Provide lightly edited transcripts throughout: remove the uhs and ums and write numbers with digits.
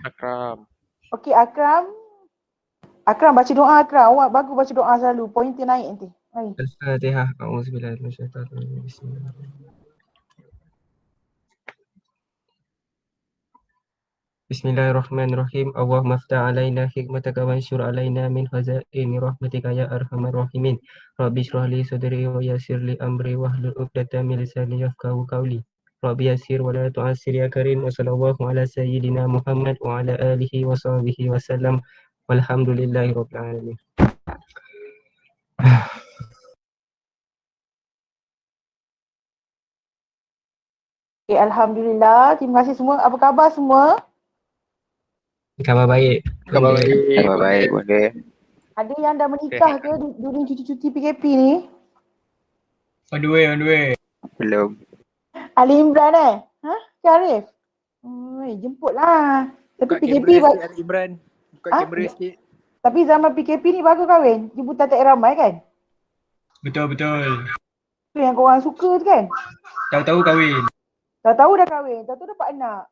Akram. Okey, Akram. Akram baca doa Akram. Awak bagus baca doa selalu. Pointer naik nanti. Mari. Al-Fatihah. A'udzubillahi minasyaitonir rajim. Bismillahirrahmanirrahim. Bismillahirrahmanirrahim. Allahumma ftah alaina hikmataka wa anshur alaina min khazaini rahmatika ya arhamar rahimin. Rabbi shrah li sadri wa yassir li amri wahlul 'uqdatam min lisani yafqahu qawli. Rabbi yassir wa la tu'assir ya karim. Wa sallallahu ala sayyidina Muhammad wa ala alihi wa sahbihi wa sallam. Walhamdulillahi rabbil alamin. Okay, Alhamdulillah. Terima kasih semua. Apa khabar semua? Khabar baik. Khabar baik. Khabar baik, Bunda. Ada yang dah menikah ke during cuti-cuti PKP ni? On the way. Belum. Ali Imran Ha? Syarif? Jemputlah. Tapi Buka PKP kamera sikit Ali Imran. Buka Ah, kamera sikit. tapi zaman PKP ni bagus kahwin. Jemputan tak ramai kan? Betul. Tu yang korang suka tu kan? Tahu-tahu kahwin. Tahu-tahu dah kahwin. Tahu-tahu dapat anak.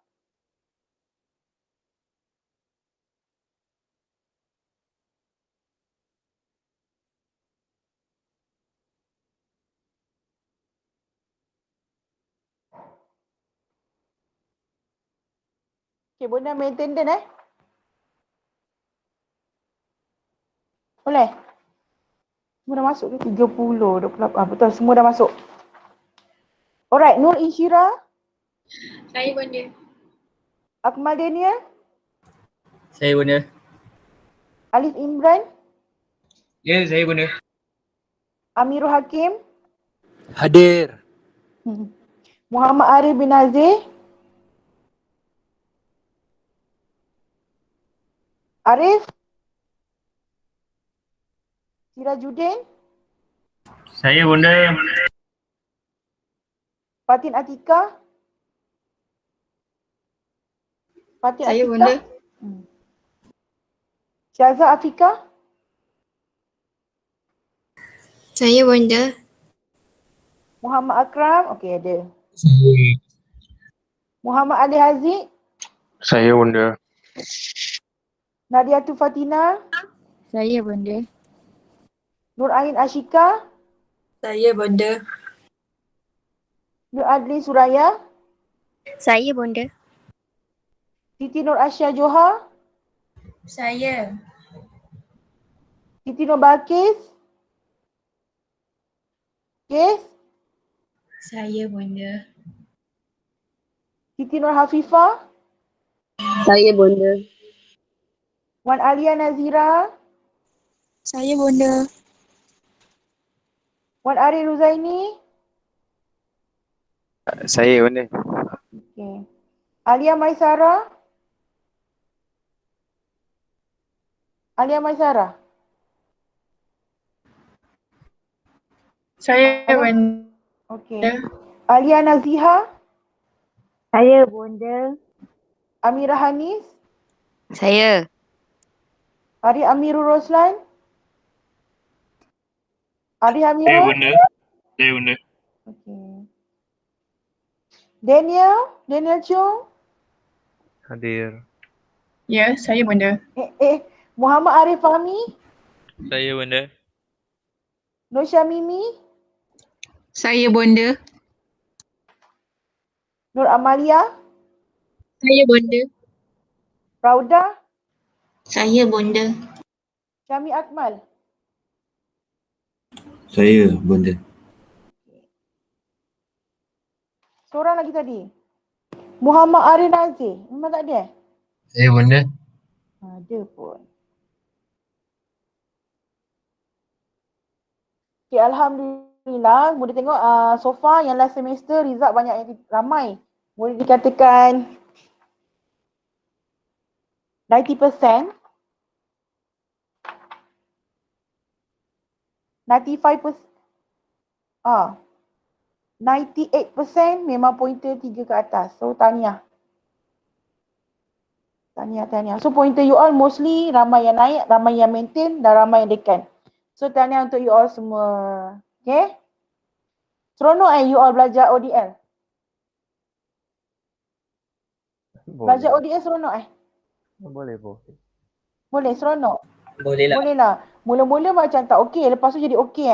Okay, Bunda maintenance Boleh? Semua dah masuk ke? 30, 28. Betul, semua dah masuk. Alright, Nur Insyira, Saya Bunda. Akmal Daniel, Saya Bunda. Alif Imran, Ya, saya Bunda. Amirul Hakim, Hadir. Muhammad Arif bin Nazir, Arif, Sirajuddin, Saya Bunda. Fatin Atika, Fatin Saya Atika, Bunda. Syaza Afika, Saya Bunda. Muhammad Akram, okey ada. Saya. Muhammad Ali Haziq, Saya, Bunda. Nadiatul Fatina, Saya Bunda. Nur Ain Ashika, Saya Bunda. Nur Adli Suraya, Saya Bunda. Siti Nur Asya Johar, Saya. Siti Nur Balkis, Kes, Saya Bunda. Siti Nur Hafifah, Saya Bunda. Wan Alia Nazira, Saya Bunda. Wan Ari Ruzaini, Saya, Bunda. okay. Alia Maisara, Alia Maisara, Saya Bunda. okay. Alia Naziha, Saya Bunda. Amira Hanis, Saya. Ari Amirul Roslan, Ari Saya Amirul, Bunda. Saya Bunda. okay. Daniel Chung, Hadir. Ya, saya Bunda. Muhammad Arif Fahmi, Saya Bunda. Nur Syamimi, Saya Bunda. Nur Amalia, Saya Bunda. Rauda, Saya Bunda. Syami Akmal, Saya, Bunda. seorang lagi tadi. Muhammad Arif Nazir, memang tak ada? Saya Bunda. Ada pun. Okay, Alhamdulillah. Boleh tengok so far yang last semester result banyak yang ramai. Boleh dikatakan 90%. 95%. 98% memang pointer 3 ke atas. So tahniah. Tahniah. So pointer you all mostly ramai yang naik, ramai yang maintain dan ramai yang dekan. So tahniah untuk you all semua. Okay? Seronok you all belajar ODL? Belajar ODL seronok Boleh, boleh. Boleh, seronok? Boleh lah. Boleh lah. Mula-mula macam tak okey, lepas tu jadi okey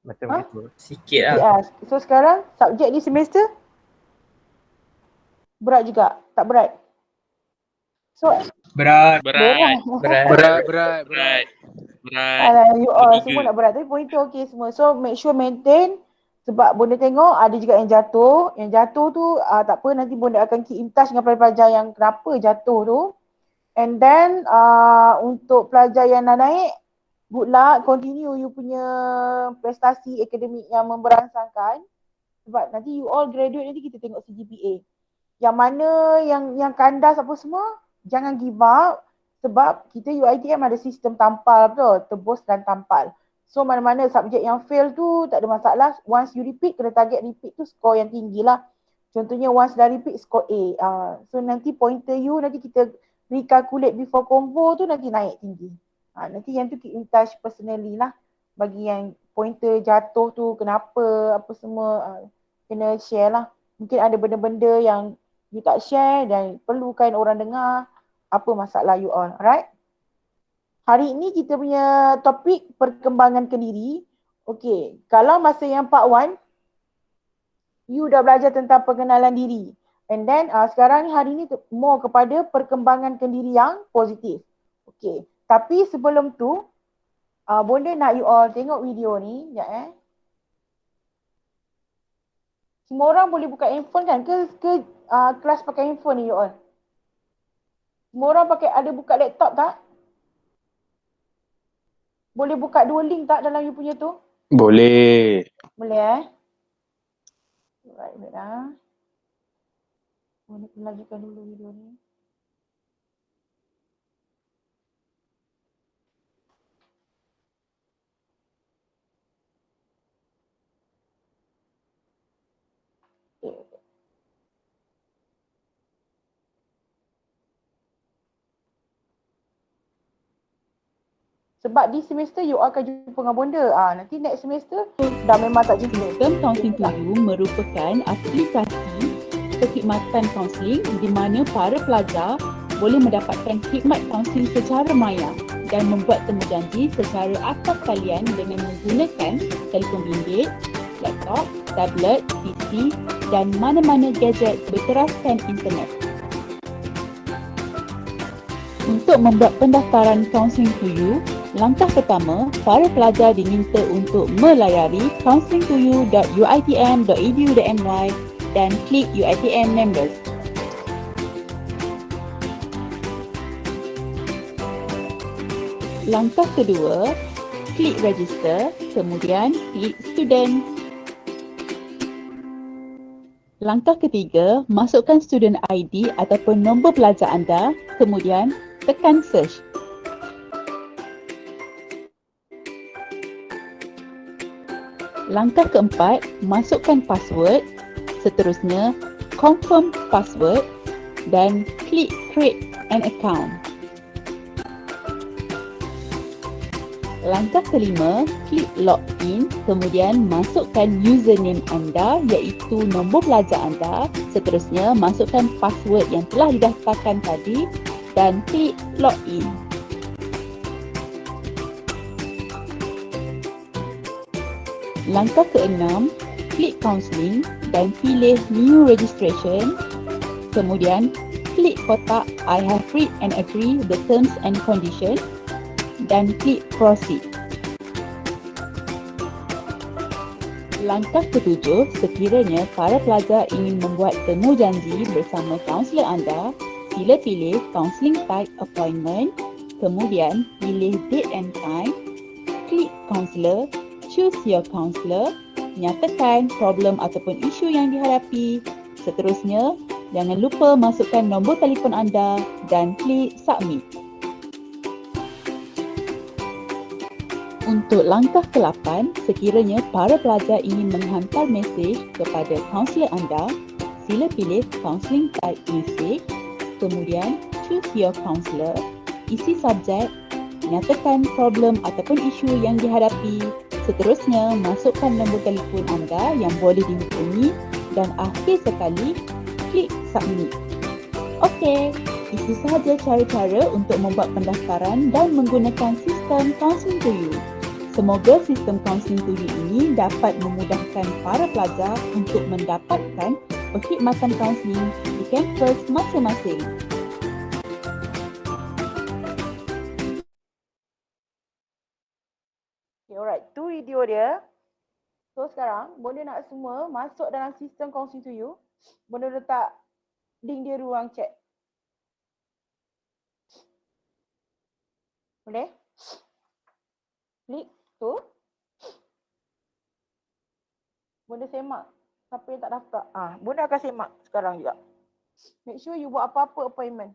Macam Ha? gitu. Sikit lah. So sekarang subjek di semester berat juga, tak berat? So Berat. Berat. Berat. Alah, you all Tiga. semua nak berat. Tapi pointer okey semua. So make sure maintain. Sebab Bonda tengok ada juga yang jatuh. Yang jatuh tu tak apa, nanti Bonda akan keep in touch dengan pelajar yang kenapa jatuh tu. And then untuk pelajar yang nak naik, good luck, continue you punya prestasi akademik yang memberangsangkan. Sebab nanti you all graduate, nanti kita tengok CGPA. Yang mana yang kandas apa semua, jangan give up. Sebab kita UiTM ada sistem tampal, betul? Tebus dan tampal. So mana-mana subjek yang fail tu tak ada masalah. Once you repeat, kena target repeat tu score yang tinggi lah. Contohnya once dah repeat, score A. So nanti pointer you, nanti kita recalculate before convo tu nanti naik tinggi. Nanti yang tu keep in touch personally lah. Bagi yang pointer jatuh tu kenapa, apa semua, kena share lah. Mungkin ada benda-benda yang you tak share dan perlukan orang dengar. Apa masalah you all, alright? Hari ini kita punya topik perkembangan kendiri. Okay, kalau masa yang part 1, you dah belajar tentang pengenalan diri. And then sekarang hari ni more kepada perkembangan kendiri yang positif. Okay, tapi sebelum tu, Bonda nak you all tengok video ni. Sekejap Semua orang boleh buka handphone kan? Ke kelas pakai handphone ni you all? Semua orang ada buka laptop tak? Boleh buka 2 link tak dalam you punya tu? Boleh. Boleh Right, wait lah. Boleh lagikan dulu video ni. Okay. Sebab di semester you akan jumpa dengan Bonda. Nanti next semester dah memang tak jumpa. Sistem Counselling to You merupakan aplikasi perkhidmatan kaunseling di mana para pelajar boleh mendapatkan khidmat kaunseling secara maya dan membuat temujanji secara akal kalian dengan menggunakan telefon bimbit, laptop, tablet, PC dan mana-mana gadget berteraskan internet. Untuk membuat pendaftaran Counselling to You, langkah pertama, para pelajar diminta untuk melayari counselingtoyou.uitm.edu.my dan klik UiTM Members. Langkah kedua, klik Register, kemudian klik Student. Langkah ketiga, masukkan student ID ataupun nombor pelajar anda, kemudian tekan Search. Langkah keempat, masukkan password, seterusnya confirm password dan klik create an account. Langkah kelima, klik login, kemudian masukkan username anda iaitu nombor pelajar anda, seterusnya masukkan password yang telah didaftarkan tadi dan klik login. Langkah keenam, klik counselling dan pilih new registration, kemudian klik kotak I have read and agree the terms and conditions dan klik proceed. Langkah ketujuh, sekiranya para pelajar ingin membuat temu janji bersama kaunselor anda, sila pilih counselling type appointment, kemudian pilih date and time, klik counselor, choose your counselor, nyatakan problem ataupun isu yang dihadapi, seterusnya jangan lupa masukkan nombor telefon anda dan klik submit. Untuk langkah ke-8, sekiranya para pelajar ingin menghantar mesej kepada kaunselor anda, sila pilih counselling type message, kemudian choose your counselor, isi subjek, nyatakan problem ataupun isu yang dihadapi, seterusnya masukkan nombor telefon anda yang boleh dihubungi dan akhir sekali, klik submit. Okey, itu sahaja cara-cara untuk membuat pendaftaran dan menggunakan sistem Counselling to You. Semoga sistem Counselling to You ini dapat memudahkan para pelajar untuk mendapatkan perkhidmatan kaunseling di kampus masing-masing. Okay, alright. Tu video dia. So sekarang, boleh nak semua masuk dalam sistem Counselling to You. Boleh letak link dia ruang chat. Boleh? Klik tu. Boleh semak. Siapa yang tak daftar. Boleh akan semak sekarang juga. Make sure you buat apa-apa appointment.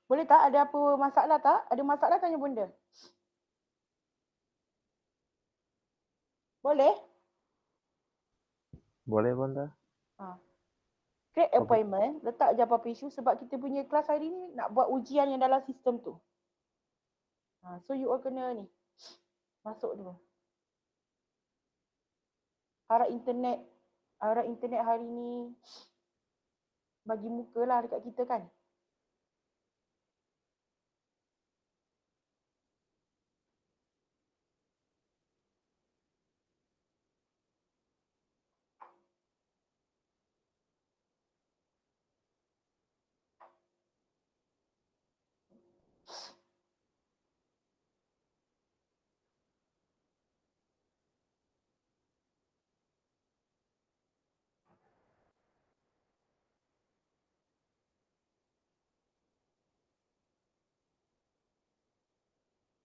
Boleh tak? Ada apa masalah tak? Ada masalah tanya bunda. Boleh? Boleh Bunda? Create appointment, letak je apa-apa isu sebab kita punya kelas hari ni nak buat ujian yang dalam sistem tu. So you all kena ni, masuk dulu. Harap internet hari ni bagi muka lah dekat kita kan.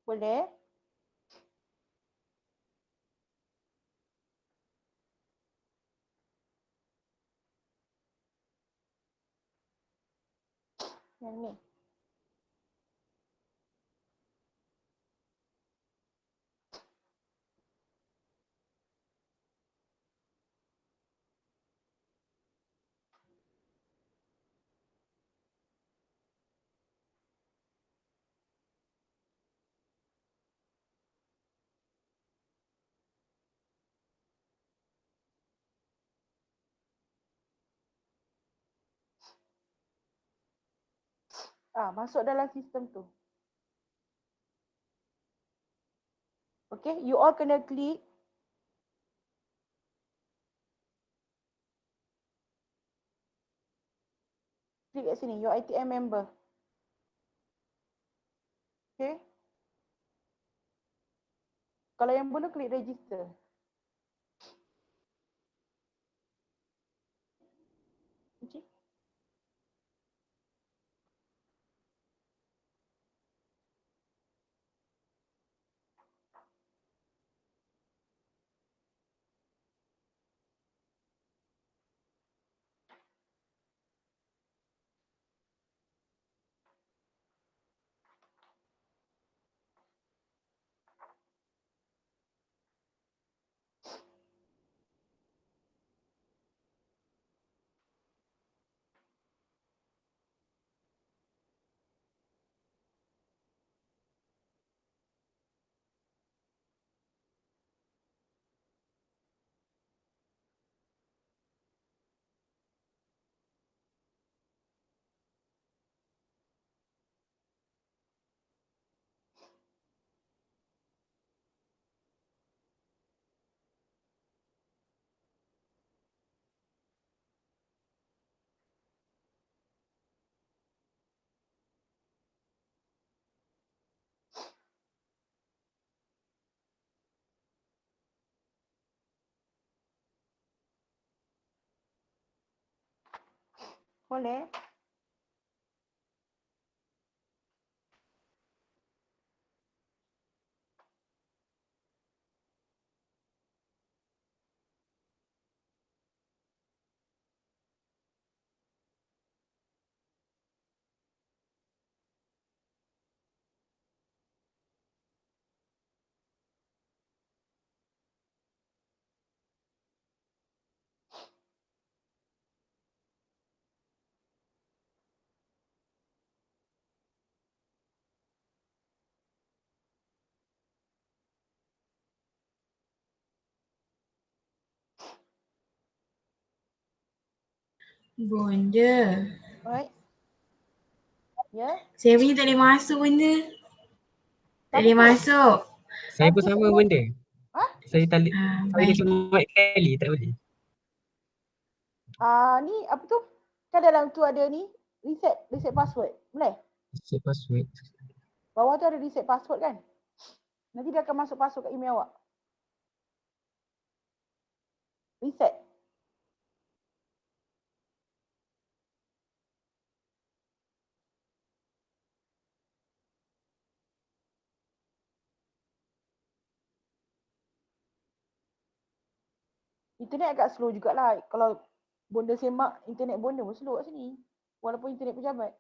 Boleh? Yang ni. Masuk dalam sistem tu. Okay, you all kena klik. Klik kat sini, your ITM member. Okay. Kalau yang belum, klik register. Okay. Boleh? Bonda. Alright. Ya. Saya punya tak boleh masuk benda. Tak boleh Siapa tu? masuk. Saya pun Nanti sama semua- benda. Ha? Saya tali Baik. dekat mic kali tak boleh. Ni apa tu? Kan dalam tu ada ni, reset password. Boleh? Set password. Bawah tu ada reset password kan? Nanti dia akan masuk password kat email awak. Reset. Internet agak slow jugalah. Kalau bonda semak, internet bonda pun slow kat sini. Walaupun internet pejabat.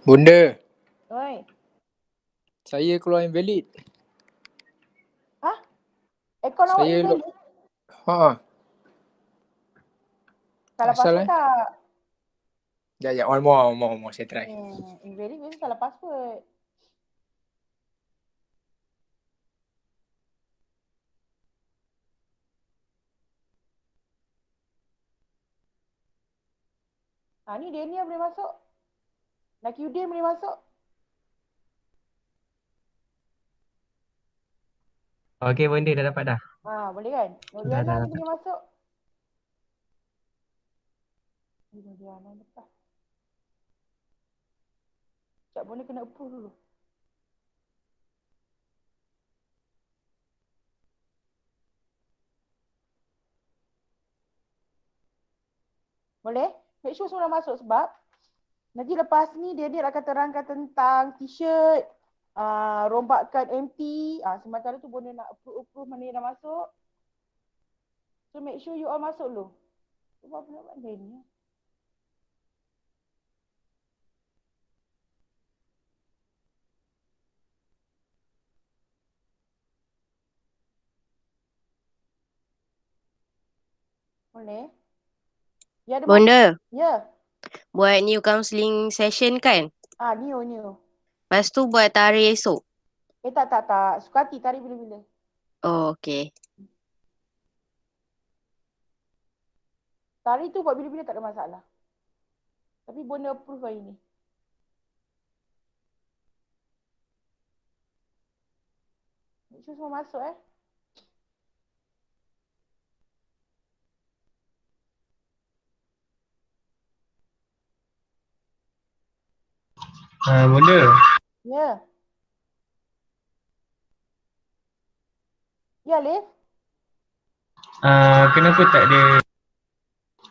Bunda, Oi. saya keluar invalid. Akaun awak Saya invalid? Salah asal, password tak? Sekejap, one more, saya try. Invalid biasa salah password. Ni Daniel boleh masuk. Nakiuddin boleh masuk. Okey, benda dah dapat dah. Boleh kan? Nuriana dah ni dapat. boleh masuk. Nuriana lepas. Sekejap boleh kena approve dulu. Boleh? Make sure semua dah masuk sebab nanti lepas ni dia akan terangkan tentang t-shirt, rombakan MT. Sementara tu boleh nak approve mana yang dah masuk. So make sure you all masuk dulu. Apa nak buat dia ni? Boleh? Ya, ada Bonda, Ya. buat new counselling session kan? New. Lepas tu buat tarikh esok. Tak. Sukati tarik bila-bila. Oh, okay. Tarik tu buat bila-bila tak ada masalah. Tapi bonda approve hari ni. Make sure semua masuk Bunda. Ya. Ya, Liv. Kenapa tak ada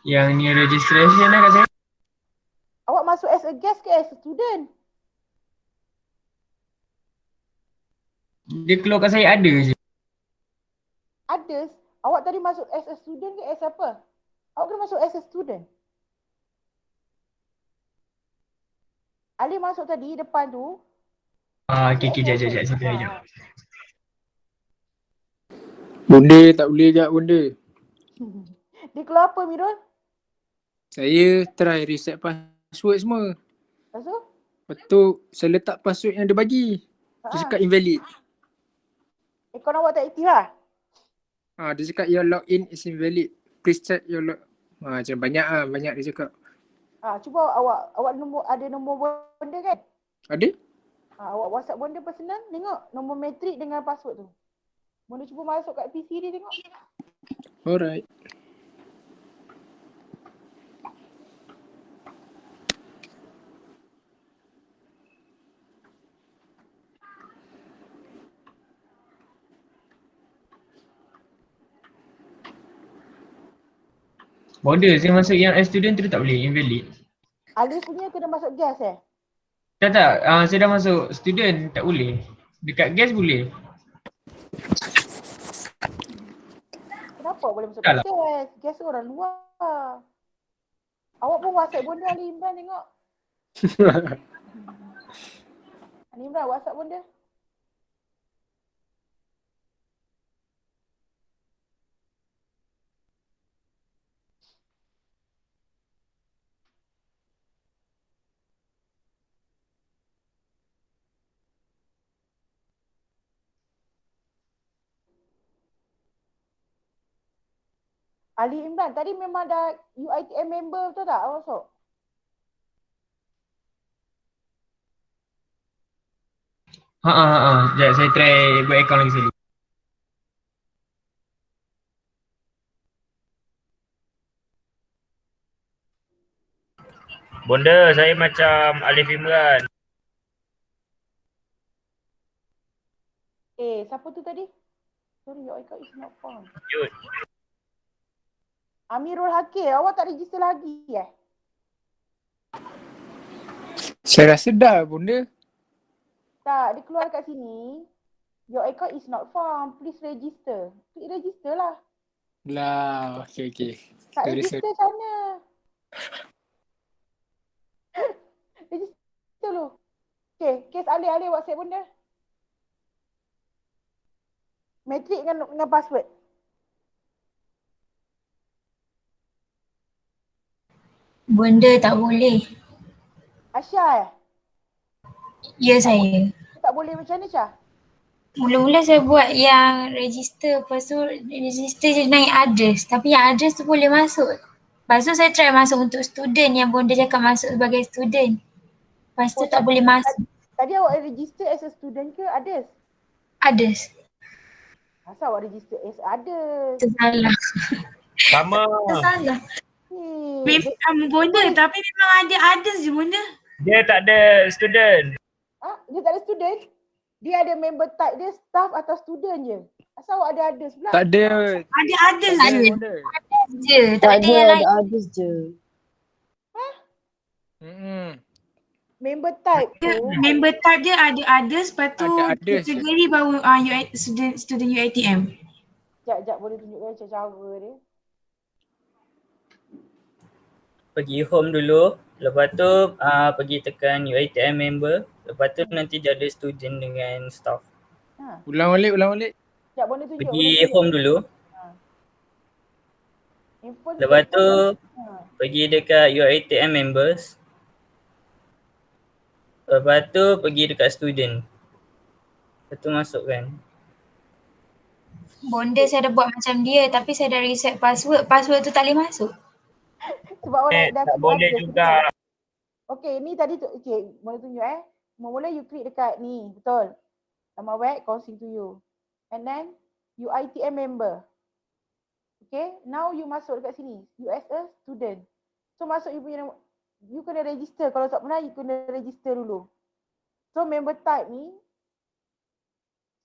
yang ni registration lah kat saya? Awak masuk as a guest ke as a student? Dia keluar kat saya ada je. Ada. Awak tadi masuk as a student ke as apa? Awak kena masuk as a student. Ali masuk tadi depan tu. Okay, jap. Sekejap. Bunda, tak boleh jap bunda. Dia keluar apa, Mirul? Saya try reset password semua. Lepas tu? Lepas tu, saya letak password yang dia bagi. Dia cakap invalid. Akaun awak tak aktif lah? Dia cakap your login is invalid. Please check your log. Macam banyak dia cakap. Cuba awak ada nombor bonda kan? Ada? Awak WhatsApp bonda personal, tengok nombor matrik dengan password tu. Bonda cuba masuk kat PC dia tengok. Alright. Bunda, saya masuk yang as student tu tak boleh, invalid. Alif punya kena masuk gas Tak, saya dah masuk student, tak boleh. Dekat guest boleh. Kenapa boleh masuk Tak lah. gas? Gas tu orang luar. Awak pun WhatsApp bonda Ali Imran tengok. Ali Imran WhatsApp bonda. Ali Imran, tadi memang dah UiTM member betul tak awak masuk? Sekejap saya try buat account lagi sekali. Bonda, saya macam Alif Imran. Siapa tu tadi? Sorry, your account is not found. Yud. Amirul Hakim, awak tak register lagi Saya rasa dah bunda. Tak, dia keluar kat sini. Your account is not found. Please register. Klik register lah. Lah, okey. Tak Sorry. register macam mana? Register dulu. Okay, kes alih-alih WhatsApp bunda. Matrik dengan password. Benda tak boleh. Asya Ya saya. tak boleh macam mana Syah? Mula-mula saya buat yang register, lepas tu register je naik address. Tapi yang address tu boleh masuk. Lepas tu saya try masuk untuk student yang bonda cakap masuk sebagai student. Lepas tu tak boleh masuk. Tadi awak register as a student ke others? Others. Asal awak register as others? Tersalah. Sama. Tersalah. Bonda tapi memang ada others je bonda. Dia tak ada student. Dia tak ada student? Dia ada member type dia staff atau student je. Asal awak ada others pula? Tak ada. Ada others Tak ada je. bunda. Je. Tak ada yang lain. Others je. Member type tu. Member type dia ada others, lepas tu Ada others. kategori baru student UiTM. Sekejap boleh tunjukkan cara dia. Pergi home dulu, lepas tu pergi tekan UiTM member, lepas tu nanti dia ada student dengan staff. Ulang balik. Sekejap boleh tunjuk. Pergi home dulu, Info lepas tu pergi dekat UiTM members. Lepas tu pergi dekat student. Lepas tu masukkan. Bonda saya dah buat macam dia tapi saya dah reset password. Password tu tak boleh masuk. sebab awak dah Tak boleh juga. Okay, ni tadi tu. Okay, boleh tunjuk Mula-mula you klik dekat ni, betul. Nama web, causing to you. And then, UiTM member. Okay, now you masuk dekat sini. You as a student. So, masuk you punya nama. You kena register. Kalau tak pernah, you kena register dulu. So, member type ni,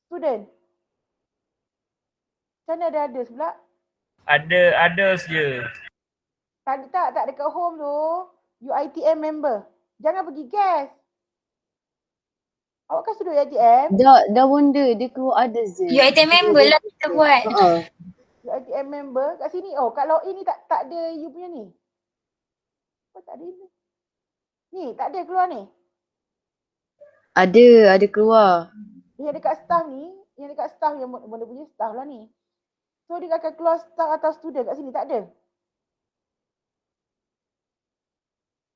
student. Macam mana ada others pula? Ada others je. Tak dekat home tu. UiTM member. Jangan pergi guest. Awak kan sudah UiTM? Dah bonda, dia keluar others je. UiTM member lah kita buat. UiTM member kat sini. Oh, kat login ni tak ada you punya ni. Oh, tak ada ni. Ni, tak ada keluar ni. Ada keluar. Yang dekat staff ni, yang dekat staff yang benda punya staff lah ni. So dia akan keluar staff atau student kat sini, tak ada.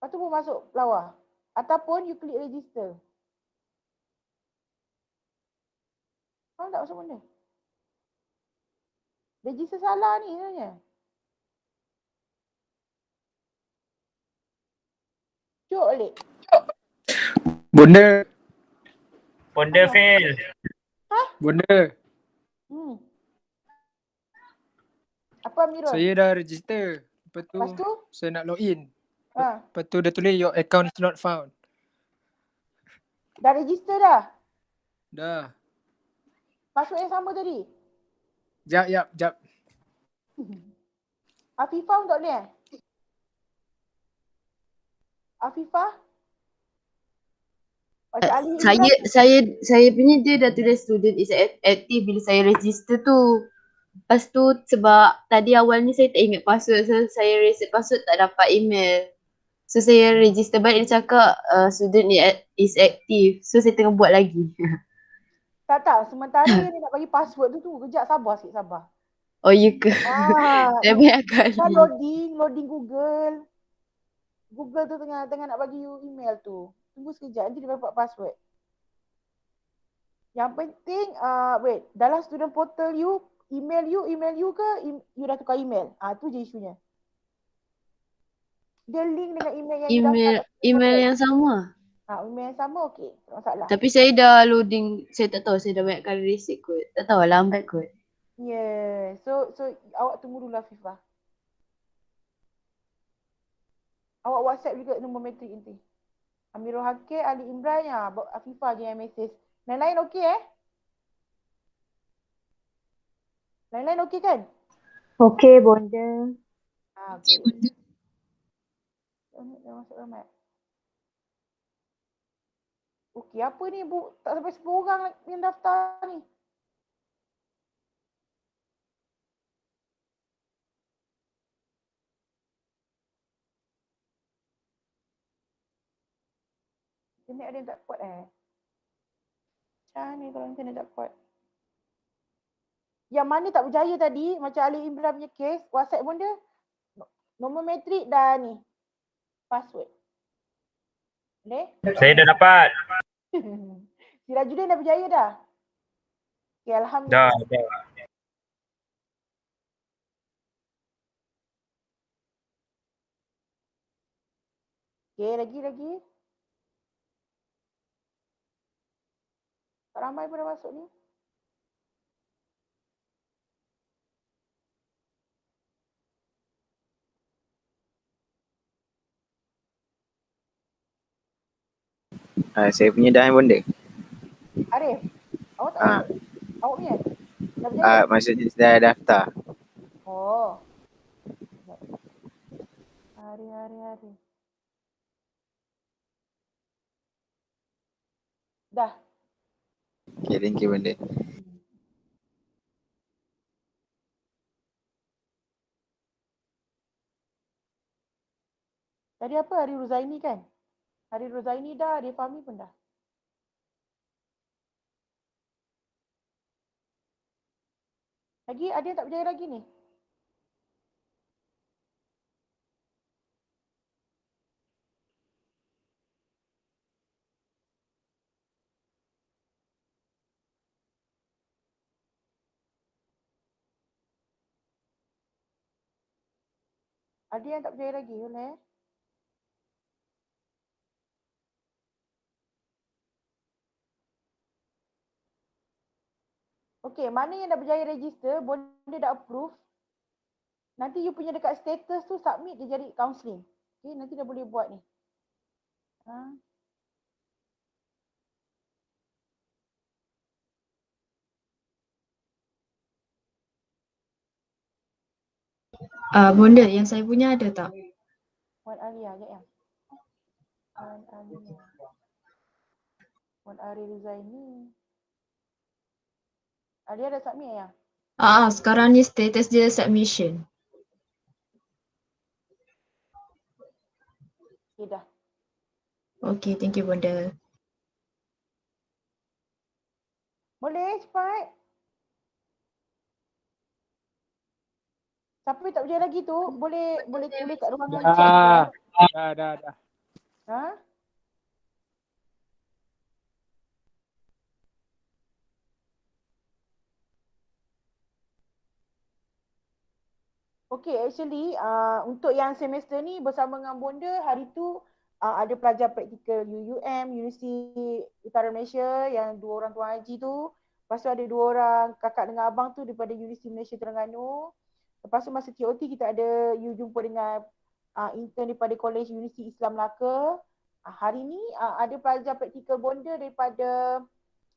Lepas tu pun masuk lawa. Ataupun you klik register. Faham tak masuk benda? Register salah ni sebenarnya. Cuk balik. Bunda. Bonda fail. Bunda. Apa Amirul? Saya dah register. Lepas tu saya nak login. Lepas tu dia tulis your account is not found. Dah register dah? Dah. Password yang sama tadi? Jap. Afifah tak boleh Afifah? Saya punya dia dah tulis student is active bila saya register tu. Lepas tu sebab tadi awal ni saya tak ingat password, so saya reset password tak dapat email. So saya register balik, dia cakap student is active. So saya tengah buat lagi. Tak. Sementara dia nak bagi password tu. Kejap, sabar. Oh ya ke? Saya banyak kali. Kan loading Google. Google tu tengah nak bagi you email tu. Tunggu sekejap, nanti dia dapat password. Yang penting, dalam student portal you, email you ke you dah tukar email? Tu je isunya. Dia link dengan email yang you daftar. Email yang sama. Email yang sama okey. Tak masalah. Tapi saya dah loading, saya tak tahu, saya dah banyak kali reset kot. Tak tahu, lambat kot. Yeah. So awak tunggu dulu Afifah. Awak WhatsApp juga nombor matrik nanti. Amirul Hakim, Ali Imran, Afifah je yang mesej. Lain-lain okey Lain-lain okey kan? Okey, bonda. Okey, bonda. Dah masuk ramai. Okey, apa ni Bu? Tak sampai 10 orang yang daftar ni. Internet ada yang tak kuat Macam ni kalau internet tak kuat. Yang mana tak berjaya tadi, macam Ali Imran punya case, WhatsApp pun dia nombor matrik dan ni password. Boleh? Saya dah dapat. Sirajuddin dah berjaya dah? Okay, Alhamdulillah. Dah. Okay, lagi. Tak ramai pun dah masuk ni. Saya punya dah bonda. Arif, awak tak masuk? Awak punya? Dah berjaya? Maksudnya dah daftar. Oh. Hari. Dah. Okay, thank you bonda. Tadi apa Hari Ruzaini kan? Hari Ruzaini dah, Hari Fahmi pun dah. Lagi ada yang tak berjaya lagi ni? Ada yang tak berjaya lagi, boleh? Okey, mana yang dah berjaya register, bonda dah approve. Nanti you punya dekat status tu submit dia jadi counselling. Okey, nanti dah boleh buat ni. Bonda, yang saya punya ada tak? Wan Alia, sekejap yang. Wan Alia. Wan Ari Ruzaini. Alia dah submit ya? Sekarang ni status dia submission. Okay, dah. Okay, thank you Bonda. Boleh cepat? Siapa yang tak berjaya lagi tu, boleh tulis kat ruangan chat. Dah. Okay, actually untuk yang semester ni bersama dengan bonda, hari tu ada pelajar praktikal UUM, Universiti Utara Malaysia yang 2 orang tuan haji tu. Lepas tu ada 2 orang kakak dengan abang tu daripada Universiti Malaysia Terengganu. Lepas tu masa TOT kita ada you jumpa dengan intern daripada Kolej Universiti Islam Melaka. Hari ni ada pelajar praktikal bonda daripada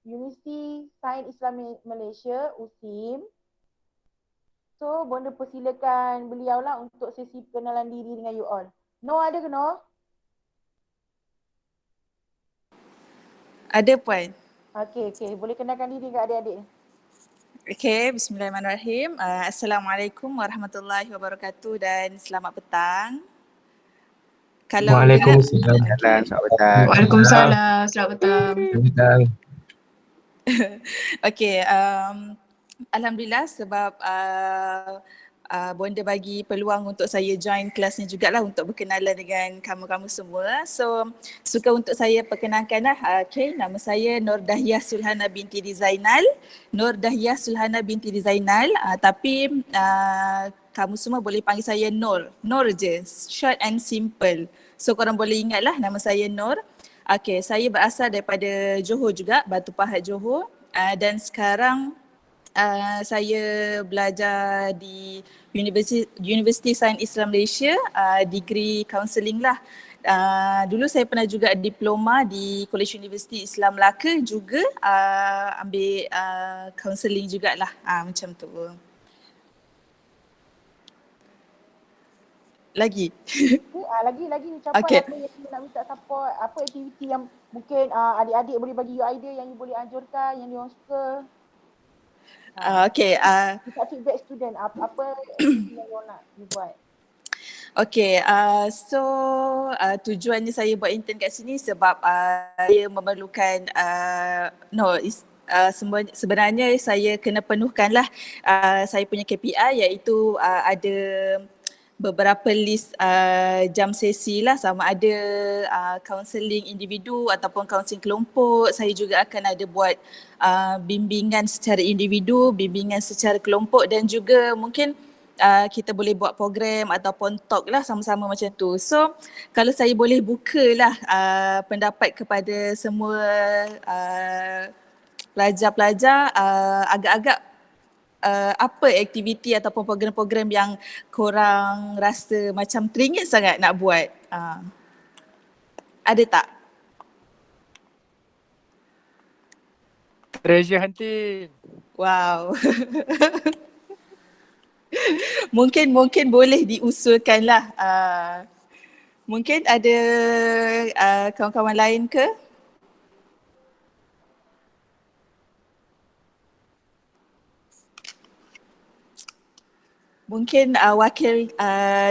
Universiti Sains Islam Malaysia, USIM. So, bonda persilakan beliau lah untuk sesi perkenalan diri dengan you all. No ada ke no? Ada puan. Okay. Boleh kenalkan diri ke adik-adik? Okay, bismillahirrahmanirrahim. Assalamualaikum warahmatullahi wabarakatuh dan selamat petang. Waalaikumsalam. Selamat petang. Waalaikumsalam. Selamat petang. Okay, Alhamdulillah sebab Bonda bagi peluang untuk saya join kelasnya jugalah untuk berkenalan dengan kamu-kamu semua. So, suka untuk saya perkenalkan lah. Okay, nama saya Nur Dahiyah Sulhana binti Rizainal. Nur Dahiyah Sulhana binti Rizainal. Tapi kamu semua boleh panggil saya Nur. Nur je, short and simple. So korang boleh ingat lah nama saya Nur. Okay, saya berasal daripada Johor juga, Batu Pahat Johor. Dan sekarang saya belajar di Universiti Sains Islam Malaysia, degree counselling lah. Dulu saya pernah juga diploma di College Universiti Islam Melaka juga, ambil counselling jugalah, macam tu. Lagi? Lagi ucapan Okay. apa yang you nak minta support, apa aktiviti yang mungkin adik-adik boleh bagi you idea yang you boleh anjurkan, yang diorang suka. Okay. Dekat feedback student, apa aktiviti yang diorang nak you buat. Okay, so tujuannya saya buat intern kat sini sebab saya memerlukan, sebenarnya saya kena penuhkanlah saya punya KPI, iaitu ada beberapa list jam sesi lah, sama ada counselling individu ataupun counselling kelompok. Saya juga akan ada buat bimbingan secara individu, bimbingan secara kelompok, dan juga mungkin kita boleh buat program ataupun talk lah sama-sama macam tu. So kalau saya boleh bukalah pendapat kepada semua pelajar-pelajar, agak-agak apa aktiviti ataupun program-program yang korang rasa macam teringin sangat nak buat? Ada tak? Treasure hunting. Wow. Mungkin boleh diusulkan lah. Mungkin ada kawan-kawan lain ke? Mungkin wakil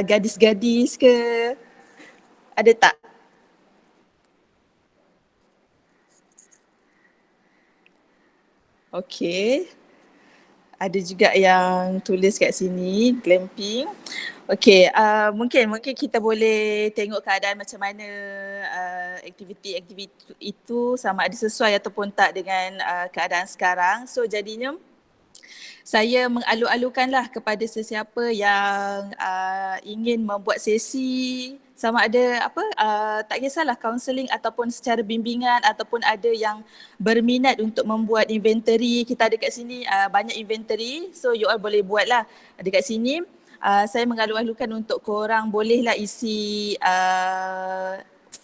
gadis-gadis ke? Ada tak? Okay. Ada juga yang tulis kat sini, glamping. Okay, mungkin kita boleh tengok keadaan macam mana aktiviti-aktiviti itu, sama ada sesuai ataupun tak dengan keadaan sekarang. So jadinya saya mengalu-alukanlah kepada sesiapa yang ingin membuat sesi, sama ada tak kisahlah kaunseling ataupun secara bimbingan, ataupun ada yang berminat untuk membuat inventory. Kita ada kat sini banyak inventory, so you all boleh buatlah dekat sini. Saya mengalu-alukan untuk korang bolehlah isi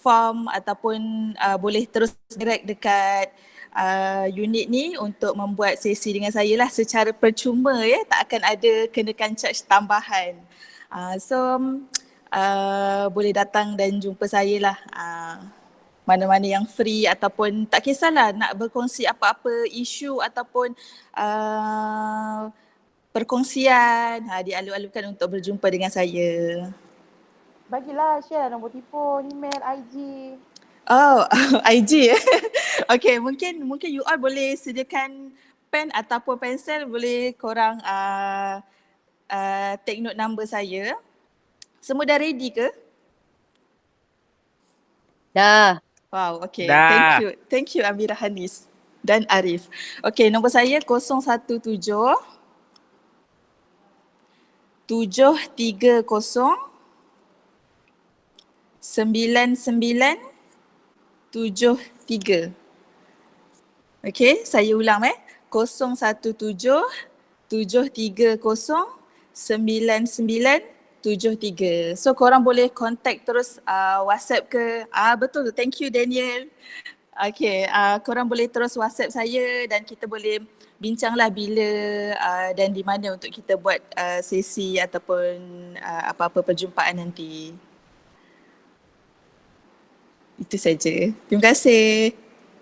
form ataupun boleh terus direct dekat unit ni untuk membuat sesi dengan saya lah secara percuma, tak akan ada kenakan charge tambahan. So boleh datang dan jumpa saya lah, mana-mana yang free, ataupun tak kisahlah nak berkongsi apa-apa isu ataupun perkongsian, dialu-alukan untuk berjumpa dengan saya. Bagilah share nombor telefon, email, IG. Oh, IG. Okay, mungkin you all boleh sediakan pen ataupun pensel, boleh korang take note number saya. Semua dah ready ke? Dah. Wow, okay. Dah. Thank you Amira Hanis dan Arif. Okay, nombor saya 017 730 9973. Okay, saya ulang 017 730 9973. So korang boleh contact terus WhatsApp ke? Betul, thank you Daniel. Okay, korang boleh terus WhatsApp saya dan kita boleh bincanglah bila dan di mana untuk kita buat sesi ataupun apa-apa perjumpaan nanti. Itu saja. Terima kasih.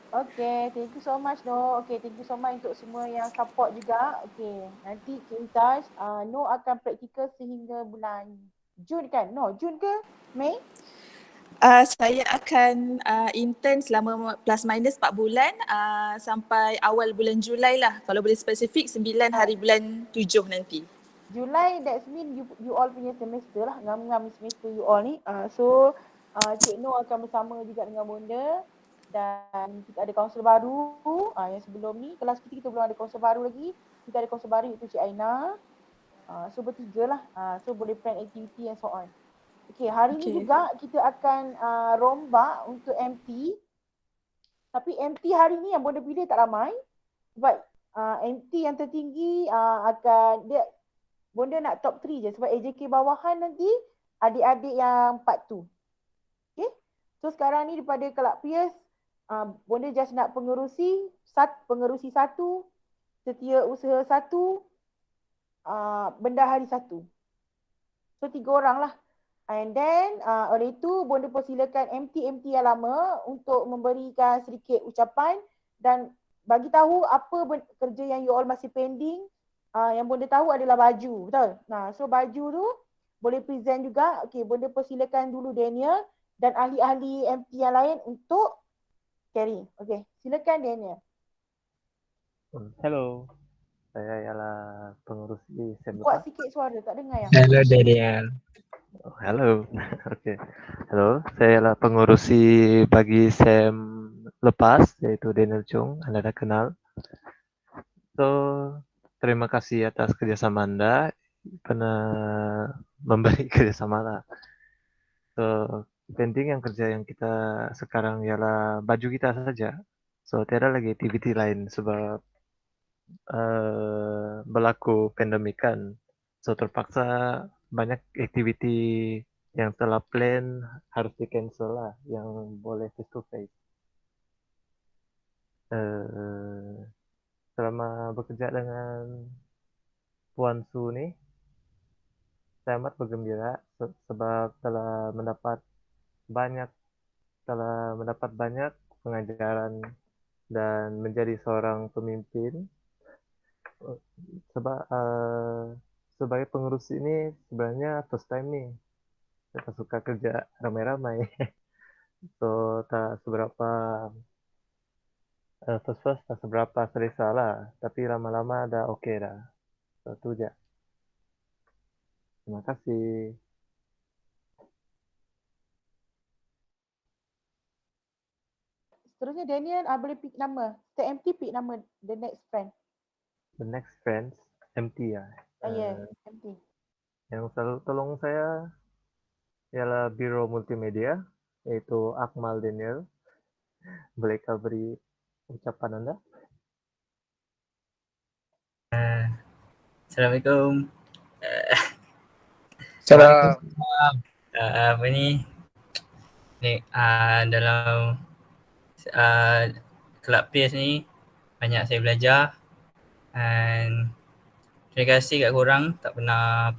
Okay, thank you so much No. Okay, thank you so much untuk semua yang support juga. Okay, nanti keep in touch. No akan praktikal sehingga bulan Jun kan? No, Jun ke? Mei? Saya akan intern selama plus minus 4 bulan sampai awal bulan Julai lah. Kalau boleh spesifik 9 hari bulan 7 nanti. Julai that's mean you all punya semester lah, ngam-ngam semester you all ni. So Cik Noh akan bersama juga dengan Bonda dan kita ada kaunselor baru yang sebelum ni kelas kita belum ada kaunselor baru lagi. Kita ada kaunselor baru iaitu Cik Aina. So bertiga lah. So boleh plan aktiviti and so on. Okay, hari ni juga kita akan rombak untuk MT. Tapi MT hari ni yang Bonda pilih tak ramai. Sebab MT yang tertinggi akan dia Bonda nak top 3 je sebab AJK bawahan nanti adik-adik yang part 2. Okay. So sekarang ni daripada Kelab Peers, Bonda just nak pengerusi satu, setia usaha satu, bendahari satu. So 3 orang lah. And then oleh itu Bonda persilakan MT yang lama untuk memberikan sedikit ucapan dan bagi tahu apa kerja yang you all masih pending. Yang Bonda tahu adalah baju, betul? Nah, so baju tu boleh present juga. Okay, Bonda persilakan dulu Daniel dan ahli-ahli MT yang lain untuk carry. Okay, silakan Daniel. Hello, saya ialah pengurusi SEM Kuat lepas. sikit suara, tak dengar yang. Hello Daniel. Hello, okay. Hello, saya ialah pengurusi bagi SEM lepas iaitu Daniel Chung, Anda dah kenal. So, terima kasih atas kerjasama Anda pernah memberi kerjasama lah. So, penting yang kerja yang kita sekarang ialah baju kita saja. So, tiada lagi aktiviti lain sebab berlaku pandemik kan. So, terpaksa banyak aktiviti yang telah plan harus di cancel lah yang boleh face to face. Selama bekerja dengan Puan Su ni, saya amat bergembira sebab telah mendapat banyak pengajaran dan menjadi seorang pemimpin. Sebab sebagai pengurus ini sebenarnya first time ni, saya suka kerja ramai-ramai. So tak seberapa first tak seberapa selesa lah, tapi lama-lama dah okey dah. So tu je. Terima kasih. Seterusnya Daniel boleh pick nama. MT pick nama the next friend. The next friends MT ya. Yes, MT. Yang selalu tolong saya ialah Biro Multimedia, yaitu Akmal Daniel. Boleh kau beri ucapan Anda? Assalamualaikum. Salam. Apa ni? Dalam Kelab Peers ni banyak saya belajar dan terima kasih kat korang tak pernah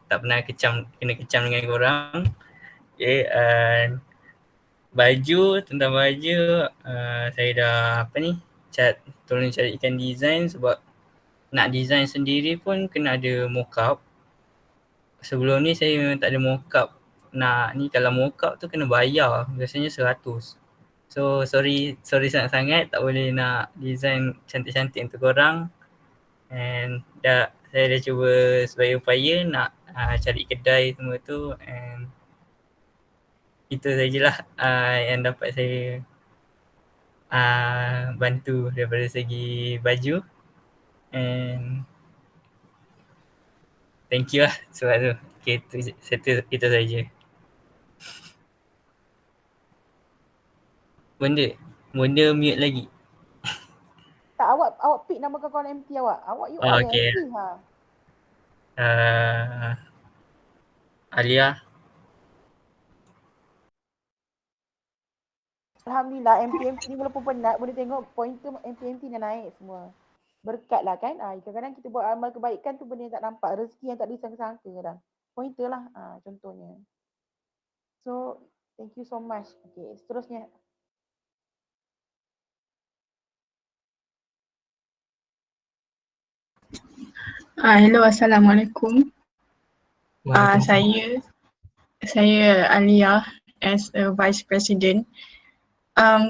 kena kecam dengan korang. Okay, tentang baju saya dah tolong carikan design sebab nak design sendiri pun kena ada mockup. Sebelum ni saya memang tak ada mockup. Kalau mockup tu kena bayar, biasanya 100. So sorry sangat-sangat tak boleh nak design cantik-cantik untuk korang. And saya dah cuba sebagai upaya nak cari kedai semua tu, and itu sajalah yang dapat saya bantu daripada segi baju. And thank you lah sebab tu. Okay, itu saja. Bonda mute lagi. Tak, awak pick nama kawan MT awak. Awak you all Okay. MT Alia. Alhamdulillah MT ni walaupun penat boleh tengok pointer MT dah naik semua. Berkat lah kan. Kadang-kadang kita buat amal kebaikan tu benda yang tak nampak. Rezeki yang tak disangka-sangka kadang. Pointer lah contohnya. So thank you so much. Okay, seterusnya. Hello, Assalamualaikum. Saya Alia as a Vice President.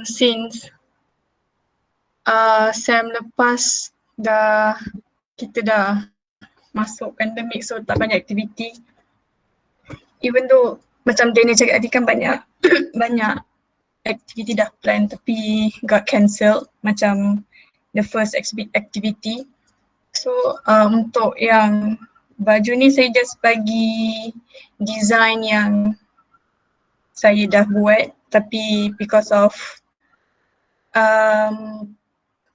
Since SEM lepas kita dah masuk pandemik so tak banyak aktiviti. Even though macam Daniel cakap tadi kan banyak banyak aktiviti dah plan tapi got cancelled macam the first activity. So untuk yang baju ni saya just bagi design yang saya dah buat tapi because of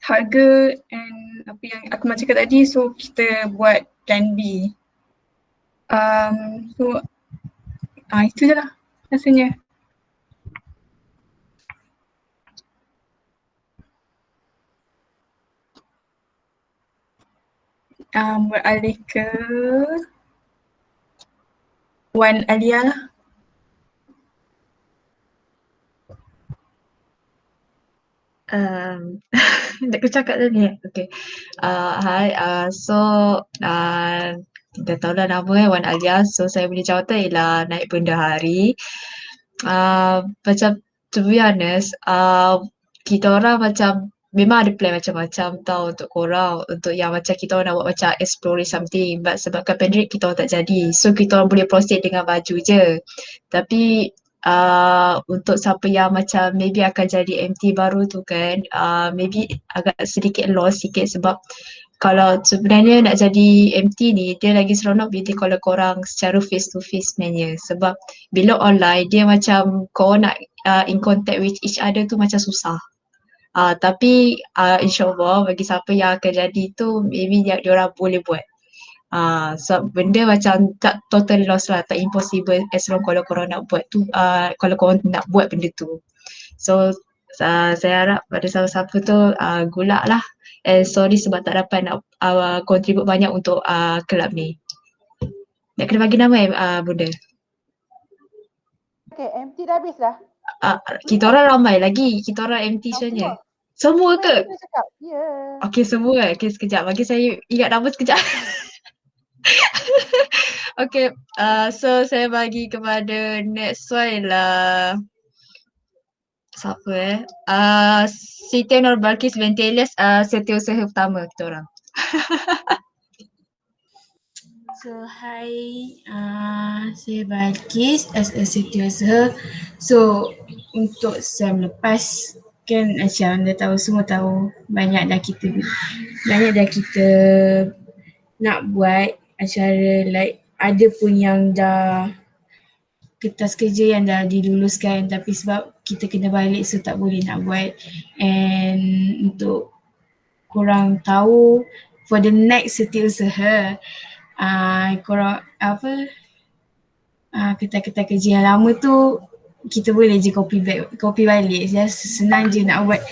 harga and apa yang aku macam cakap tadi, so kita buat plan B. So itu je lah rasanya. Beralih ke Wan Alia lah. Nak aku cakap dah ni. Okay. Hi. Dah tahu lah nama Wan Alia. So saya punya jawatan ialah naik bendahari. Macam to be honest, kita orang macam memang ada plan macam-macam tau untuk korang. Untuk yang macam kita orang nak buat macam explore something. But sebabkan pandemic kita orang tak jadi. So kita orang boleh proceed dengan baju je. Tapi untuk siapa yang macam maybe akan jadi MT baru tu kan, maybe agak sedikit lost sikit sebab kalau sebenarnya nak jadi MT ni dia lagi seronok bila kalau korang secara face to face sebenarnya, sebab bila online dia macam korang nak in contact with each other tu macam susah. Tapi insyaAllah bagi siapa yang akan jadi tu maybe dia orang boleh buat. So benda macam tak total loss lah, tak impossible as long kalau korang nak buat tu, kalau korang nak buat benda tu. So saya harap pada siapa-siapa tu good luck lah. Sorry sebab tak dapat nak contribute banyak untuk kelab ni. Nak kena bagi nama Bunda? Okay, MT dah habis dah. Kita orang ramai lagi, kita orang MT sebenarnya. Semua ke? Ya. Okay semua. Okay sekejap, bagi saya ingat nama sekejap. Okay, so saya bagi kepada next one lah. Siapa Siti Nur Balkis binti Ilyas, setiausaha pertama kita orang. So hi, saya Balkis as a setiausaha. So untuk SEM lepas kan macam dah tahu, semua tahu banyak dah kita nak buat acara, like ada pun yang dah kertas kerja yang dah diluluskan tapi sebab kita kena balik so tak boleh nak buat. And untuk korang tahu for the next setiausaha, korang kertas-kertas kerja yang lama tu kita boleh je copy balik. Just senang je nak buat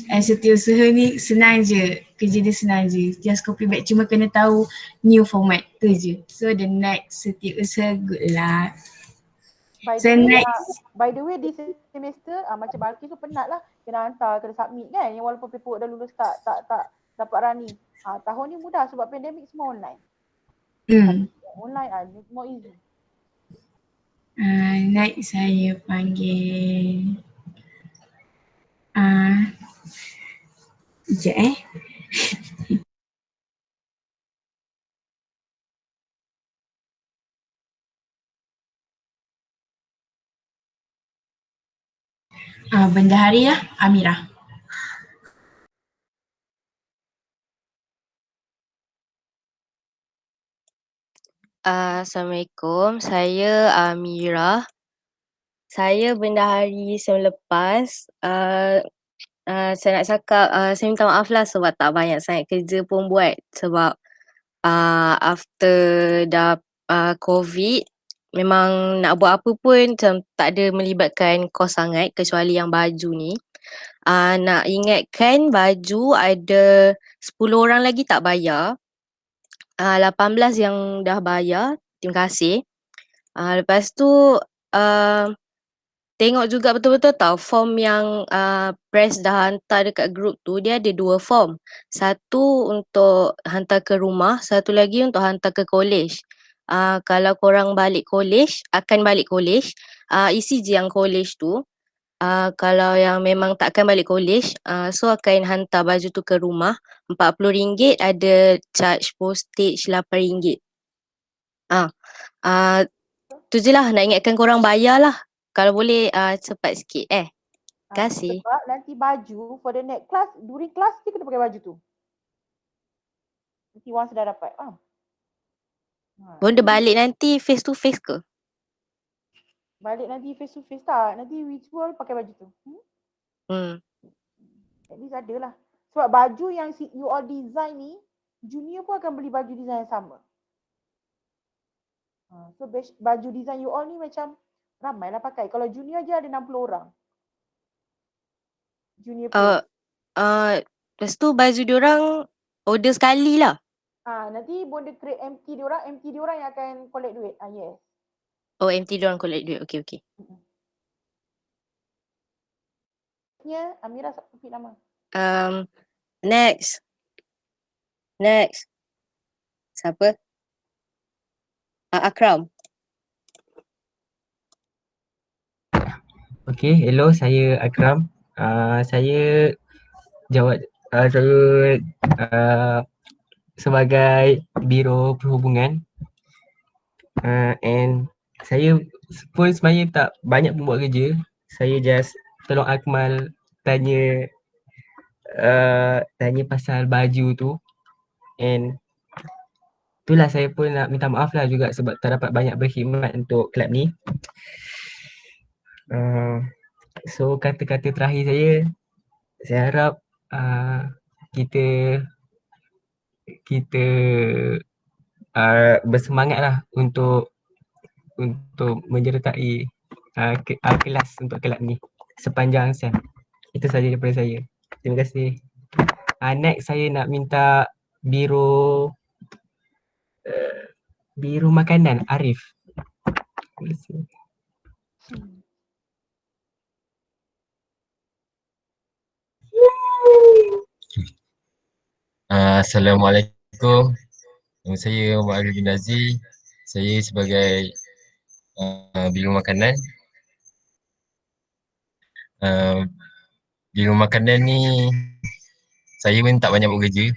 setiausaha ni, senang je, kerja dia senang je, just copy back, cuma kena tahu new format tu je. So the next setiausaha good luck. By the way, this semester macam Balkis tu penat lah, kena hantar, kena submit kan, yang walaupun paper dah lulus tak dapat running. Tahun ni mudah sebab pandemik semua online. Online more easy. Next saya panggil sekejap Bendahari lah, Amirah. Assalamualaikum, saya Amirah. Saya bendahari SEM lepas. Saya nak cakap, saya minta maaf lah sebab tak banyak sangat kerja pun buat sebab after dah COVID, memang nak buat apa pun macam tak ada melibatkan kos sangat kecuali yang baju ni. Nak ingatkan baju ada 10 orang lagi tak bayar. 18 yang dah bayar, terima kasih. Lepas tu tengok juga betul-betul tau form yang press dah hantar dekat group tu, dia ada 2 form. Satu untuk hantar ke rumah, satu lagi untuk hantar ke college. Kalau korang akan balik college, isi je yang college tu. kalau yang memang takkan balik college, so akan hantar baju tu ke rumah. RM40 ada charge postage RM8. Tu je lah, nak ingatkan korang bayar lah. Kalau boleh cepat sikit. Terima kasih. Sebab nanti baju for the next class, during class je kena pakai baju tu. Nanti once dah dapat. Bonda balik nanti face to face ke? Balik nanti face to face tak? Nanti ritual pakai baju tu. At least ada lah. Sebab baju yang you all design ni, junior pun akan beli baju design yang sama. So baju design you all ni macam ramai lah pakai. Kalau junior je ada 60 orang. Junior pun. Lepas tu baju diorang order sekali lah. Nanti bonda create MT diorang yang akan collect duit. Yes. Oh, MT diorang collect duit. Okay. Amira repeat nama. Next. Siapa? Akram. Okay, hello, saya Akram. Saya jawab, saya sebagai Biro Perhubungan. And saya pun sebenarnya tak banyak pun buat kerja. Saya just tolong Akmal tanya pasal baju tu. And itulah saya pun nak minta maaf lah juga sebab tak dapat banyak berkhidmat untuk kelab ni. So kata-kata terakhir saya harap kita bersemangat lah untuk menyertai kelas untuk kelab ni sepanjang SEM. Itu saja daripada saya. Terima kasih. Next saya nak minta Biro Makanan, Arif. Terima kasih. Assalamualaikum. Nama saya Muhammad Arif bin Nazir. Saya sebagai Biro Makanan. Biro Makanan ni saya pun tak banyak buat kerja.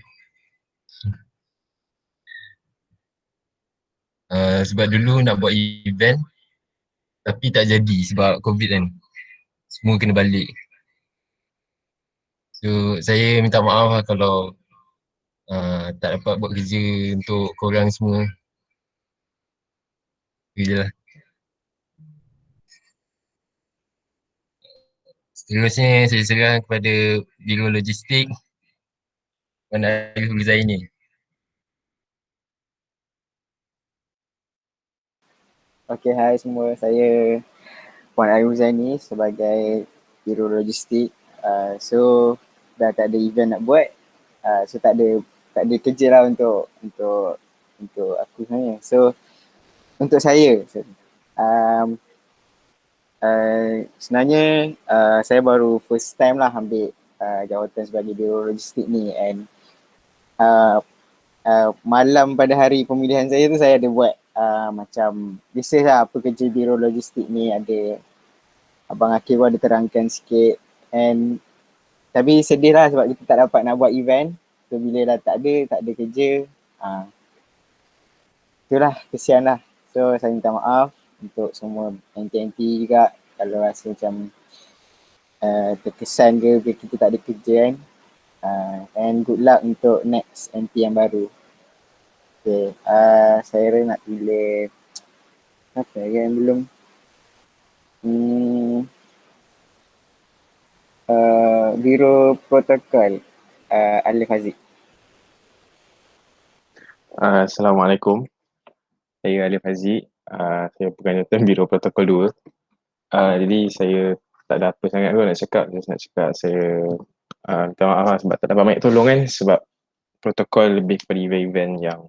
Sebab dulu nak buat event tapi tak jadi sebab COVID kan. Semua kena balik. So saya minta maaf lah kalau tak dapat buat kerja untuk korang semua. Itu je lah. Seterusnya saya serahkan kepada Biro Logistik Puan Arif Huzaini. Okay, hai semua. Saya Puan Arif Huzaini sebagai Biro Logistik. So dah tak ada event nak buat. So tak ada kerja lah untuk aku sebenarnya. So untuk saya sebenarnya saya baru first time lah ambil jawatan sebagai Biro Logistik ni, and malam pada hari pemilihan saya tu saya ada buat macam research lah apa kerja Biro Logistik ni. Ada Abang Akil pun ada terangkan sikit, and tapi sedih lah sebab kita tak dapat nak buat event. So bila dah tak ada kerja, itulah kesian lah. So saya minta maaf untuk semua NT-NT juga kalau rasa macam terkesan ke bila kita tak ada kerja kan. And good luck untuk next NT yang baru. Okay, saya nak pilih apa yang belum. Biro Protokol Alif Haziq. Assalamualaikum. Saya Alif Haziq. Saya penganjutan Biro Protokol 2. Jadi saya tak ada apa sangat pun nak cakap. Saya nak cakap saya minta maaf lah sebab tak dapat banyak tolong kan. Sebab protokol lebih kepada event-event yang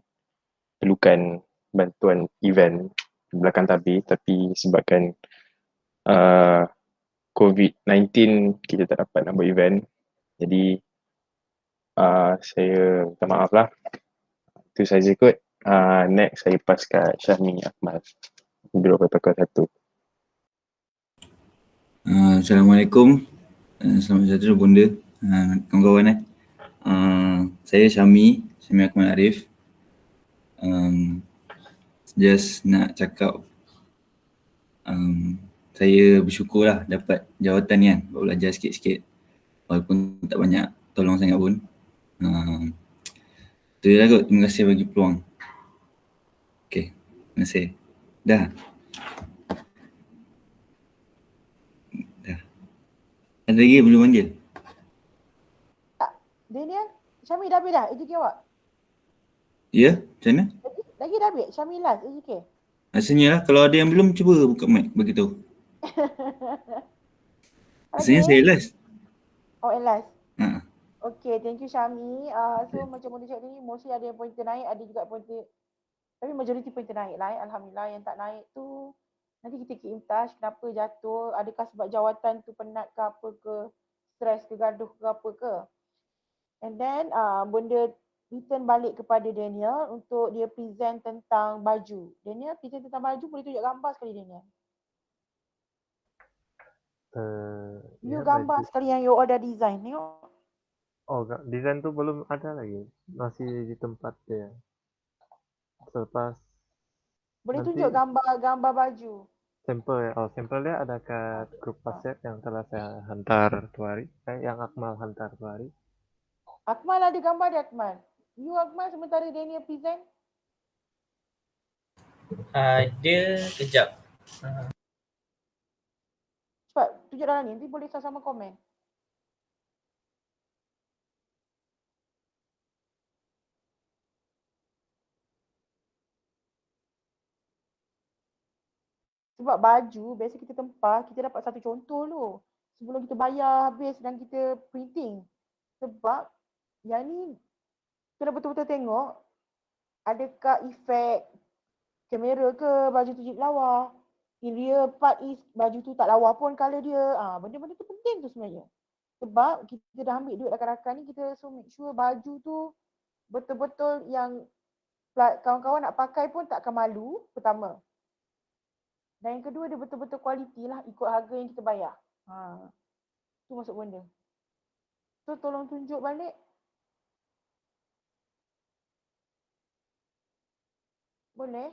perlukan bantuan event di belakang tabir. Tapi sebabkan COVID-19 kita tak dapat nak buat event. Jadi saya minta maaf lah. Itu saja kot. Next saya pass kat Syahmi Akmal, Biro Protokol 1. Assalamualaikum. Selamat sejahtera Bonda. Kawan-kawan saya Syami Akmal Arif. Just nak cakap saya bersyukur lah dapat jawatan ni kan, buat belajar sikit-sikit walaupun tak banyak tolong sangat pun. Itu je lah kot, terima kasih bagi peluang. Okay, terima kasih. Dah. Ada lagi belum panggil? Daniel, Syami dah habis dah AJK awak? Ya, macam mana? Lagi dah habis? Syami last AJK? Rasanya lah, kalau ada yang belum cuba buka mic bagi tahu. Rasanya saya last. Oh, and last. Ha. Okay, thank you Syami. So macam Bonda cakap ni, mostly ada yang pointer naik, ada juga pointer, tapi majority pointer naik lah. Alhamdulillah. Yang tak naik tu nanti kita keep in touch, kenapa jatuh, adakah sebab jawatan tu penat ke apa ke, stres ke, gaduh ke apa ke. And then Bonda return balik kepada Daniel untuk dia present tentang baju. Daniel present tentang baju, boleh tunjuk gambar sekali Daniel. You gambar baju. sekali yang you order design, tengok. Oh, desain tu belum ada lagi. Masih di tempat dia. Selepas Boleh nanti tunjuk gambar baju. sampel ya. Oh, sampel dia ada kat grup WhatsApp yang telah saya hantar tu hari. Yang Akmal hantar tu hari. Akmal ada gambar dia Akmal. You Akmal sementara Daniel present. Ada, kejap. Cepat tunjuk dalam ni, nanti boleh sama-sama komen. Sebab baju, biasa kita tempah, kita dapat satu contoh dulu. Sebelum kita bayar habis dan kita printing. Sebab yang ni kena betul-betul tengok adakah efek kamera ke baju tu jadi lawa. In real part is baju tu tak lawa pun colour dia. Benda-benda tu penting tu sebenarnya. Sebab kita dah ambil duit rakan-rakan ni, kita so make sure baju tu betul-betul yang kawan-kawan nak pakai pun tak akan malu, pertama. Dan yang kedua, dia betul-betul kualiti lah ikut harga yang kita bayar. Tu masuk benda. So tolong tunjuk balik. Boleh?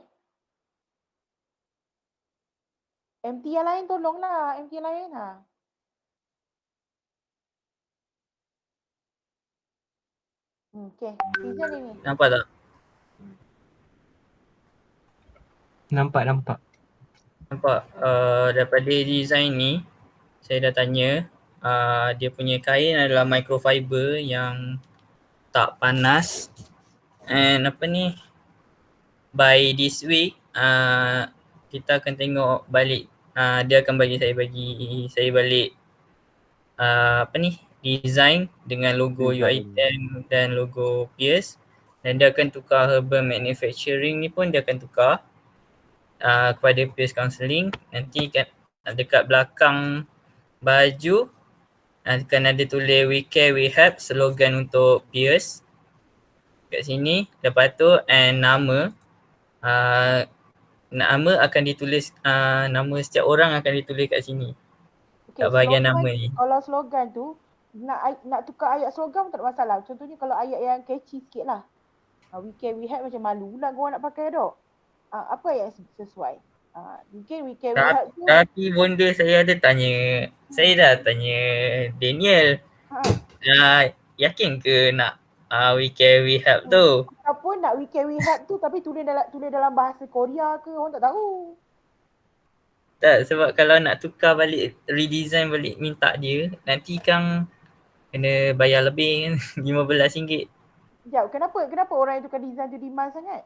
MT yang lain tolonglah. MT yang lain Okay. Season ini. Nampak tak? Nampak. Nampak daripada design ni saya dah tanya dia punya kain adalah microfiber yang tak panas, and by this week kita akan tengok balik, dia akan bagi saya balik design dengan logo UI10 dan logo Pierce, dan dia akan tukar Herbal Manufacturing ni pun dia akan tukar kepada Pierce Counselling. Nanti kan dekat belakang baju akan ada tulis We Care We Help, slogan untuk Pierce kat sini. Lepas tu nama akan ditulis, nama setiap orang akan ditulis kat sini. Okay, kat bahagian slogan, nama ni. kalau slogan tu nak tukar ayat slogan pun tak ada masalah. Contohnya kalau ayat yang catchy sikit lah. We Care We Help macam malu lah korang nak pakai dok. Apa yang sesuai? Mungkin We Care We Help tu. Tapi Bonda saya dah tanya Daniel. Yakin ke nak We Care We Help tu? Ataupun nak We Care We Help tu tapi tulis dalam bahasa Korea ke, orang tak tahu. Tak, sebab kalau nak tukar balik, redesign balik minta dia, nanti kan kena bayar lebih RM15. Sekejap, kenapa orang yang tukar design tu demand sangat?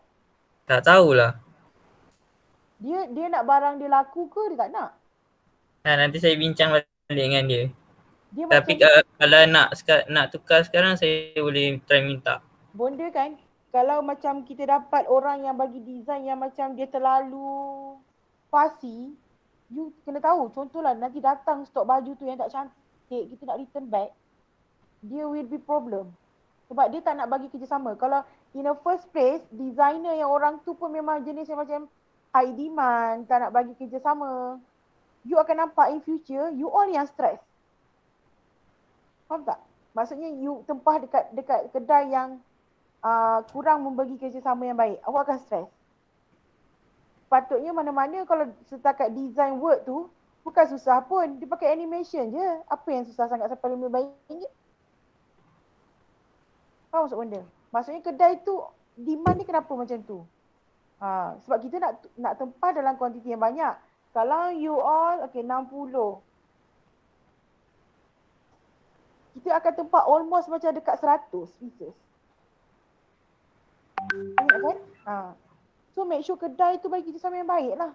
Tak tahulah. Dia nak barang dia laku ke dia tak nak? Nanti saya bincang balik dengan dia. Dia Tapi kalau nak tukar sekarang, saya boleh try minta. Bonda kan, kalau macam kita dapat orang yang bagi design yang macam dia terlalu fussy, you kena tahu, contohlah nanti datang stok baju tu yang tak cantik, kita nak return back, dia will be problem. Sebab dia tak nak bagi kerjasama. Kalau in the first place, designer yang orang tu pun memang jenis yang macam high demand, tak nak bagi kerjasama. you akan nampak in future, you all yang stress. Faham tak? Maksudnya you tempah dekat kedai yang kurang membagi kerjasama yang baik, awak akan stres. Patutnya mana-mana kalau setakat design work tu, bukan susah pun. Dia pakai animation je. Apa yang susah sangat sampai RM15? Faham maksud benda? Maksudnya kedai tu, demand ni kenapa macam tu? Sebab kita nak tempah dalam kuantiti yang banyak. Kalau you all, 60. Kita akan tempah almost macam dekat 100 pieces. Ingat kan? So make sure kedai tu bagi kerjasama yang baik lah.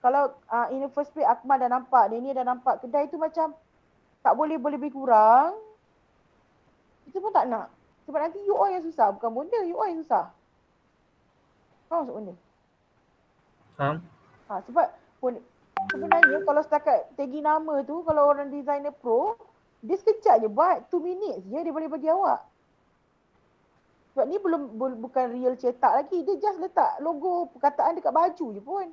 Kalau in the first place Akmal dah nampak, Daniel dah nampak kedai tu macam tak boleh lebih kurang, kita pun tak nak. Sebab nanti you all yang susah, bukan bonda, you all yang susah. Faham maksud benda? Faham? Sebab sebenarnya kalau setakat tagi nama tu, kalau orang designer pro, dia sekejap je buat, 2 minutes je dia boleh bagi awak. Sebab ni bukan real cetak lagi. Dia just letak logo perkataan dekat baju je pun.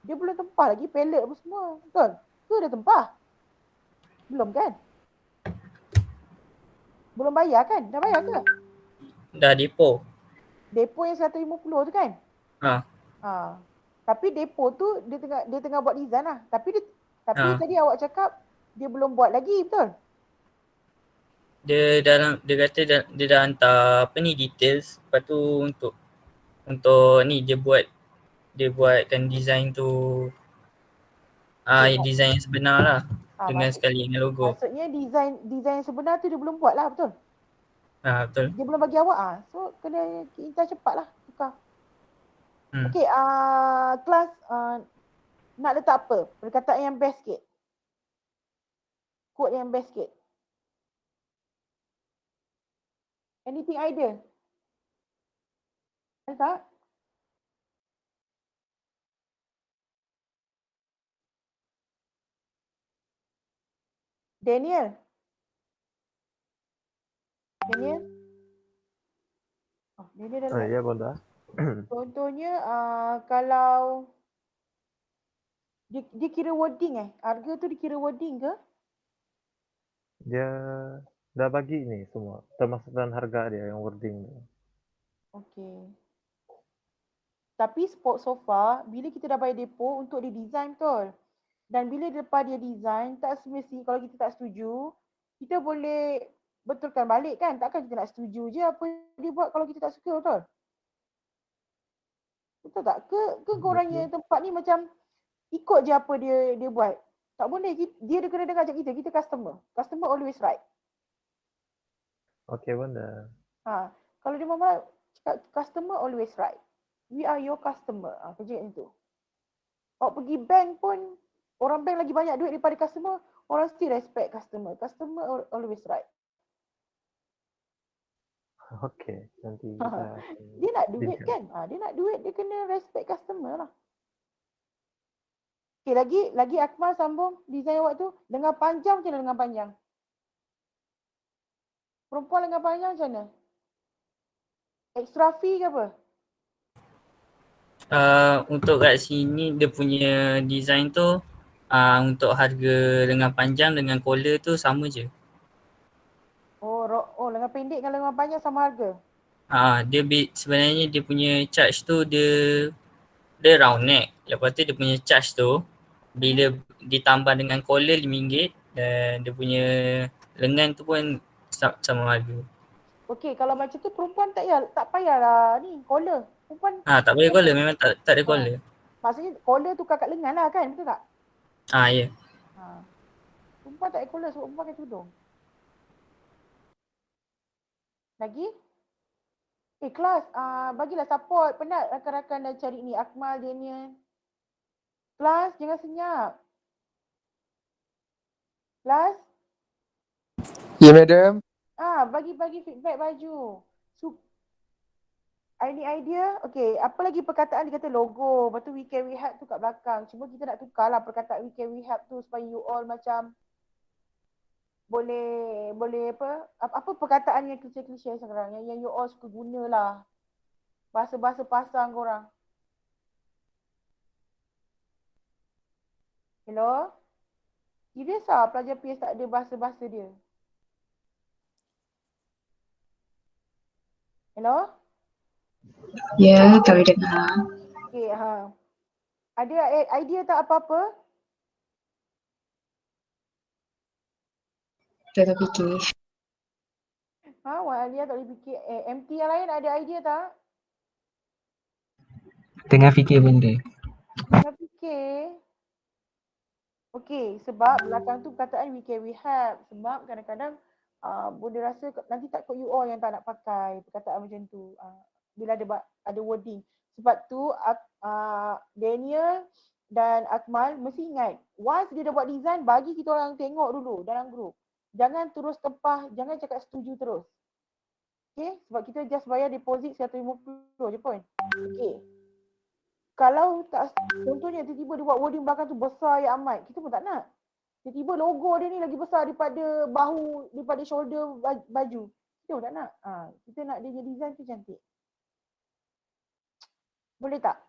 Dia belum tempah lagi palette apa semua. Betul? Ke dah tempah? Belum kan? Belum bayar kan? Dah bayar ke? Dah depo. Depo yang 150 tu kan? Tapi depo tu dia tengah buat design lah. Tapi tadi awak cakap dia belum buat lagi, betul? Dia kata dia dah hantar details. Lepas tu untuk ni dia buatkan design tu design yang sebenar lah. Dengan sekali dengan logo. Maksudnya design yang sebenar tu dia belum buat lah, betul? Betul. Dia belum bagi awak so kena kita cepat lah tukar. Okey, kelas nak letak apa? Perkataan yang best sikit. Quote yang best sikit. Anything idea? Ada tak? Daniel? Daniel dah letak. Ya, bonda. Contohnya kalau dia kira wording harga tu dikira wording ke? Dia dah bagi ni semua, termasuk dalam harga dia yang wording tu. Okey. Tapi so far, bila kita dah bayar depo untuk dia design betul. Dan bila lepas dia design, tak semestinya kalau kita tak setuju, kita boleh betulkan balik kan? Takkan kita nak setuju je apa dia buat kalau kita tak suka, betul? Betul tak? Ke korangnya tempat ni macam ikut je apa dia buat? Tak boleh, dia kena dengar macam kita customer. Customer always right. Okey, bonda. Kalau dia mama cakap customer always right. We are your customer. Kerja macam tu. Awak pergi bank pun, orang bank lagi banyak duit daripada customer, orang still respect customer. Customer always right. Okey, nanti kita Dia nak duit kan? Dia nak duit, dia kena respect customer lah. Okay, lagi Akmal sambung design awak tu. Lengan panjang macam mana lengan panjang? Perempuan lengan panjang macam mana? Extra fee ke apa? Untuk kat sini dia punya design tu untuk harga lengan panjang dengan collar tu sama je. Lengan pendek dengan lengan panjang sama harga? Sebenarnya dia punya charge tu dia round neck. Lepas tu dia punya charge tu bila ditambah dengan collar RM5 dan dia punya lengan tu pun sama harga. Okey, kalau macam tu perempuan tak payahlah ni collar. Perempuan tak payah collar, memang tak ada collar. Maksudnya collar tukar kat lengan lah kan, betul tak? Ya. Perempuan tak ada collar sebab perempuan pakai tudung. Lagi? Kelas, bagilah support. Penat rakan-rakan dah cari ni. Akmal, Daniel. Kelas, jangan senyap. Kelas? Ya, madam. Bagi feedback baju. Any idea? Okay, apa lagi perkataan dia kata logo. Lepas tu we can we help tu kat belakang. Cuma kita nak tukar lah perkataan we can we help tu supaya you all macam boleh apa perkataan yang klise-klise sekarang yang you all suka guna lah. Bahasa-bahasa pasang korang. Hello? Serius lah pelajar PS tak ada bahasa-bahasa dia. Hello? Ya, kami dengar. Okay, Ada idea tak apa-apa? Tengah fikir. Wan Alia tak boleh fikir. MT yang lain ada idea tak? Tengah fikir benda. Tengah fikir. Okay, sebab belakang tu perkataan we can we help. Sebab kadang-kadang bunda rasa nanti takut you all yang tak nak pakai perkataan macam tu. Bila ada wording. Sebab tu Daniel dan Akmal mesti ingat, once dia dah buat design, bagi kita orang tengok dulu dalam grup. Jangan terus tempah, jangan cakap setuju terus. Okay, sebab kita just bayar deposit 150 je pun. Okay. Kalau tak, contohnya tiba-tiba dia buat wording belakang tu besar ya amat, kita pun tak nak. Tiba-tiba logo dia ni lagi besar daripada bahu, daripada shoulder baju. Kita pun tak nak. Kita nak dia punya design tu cantik. Boleh tak?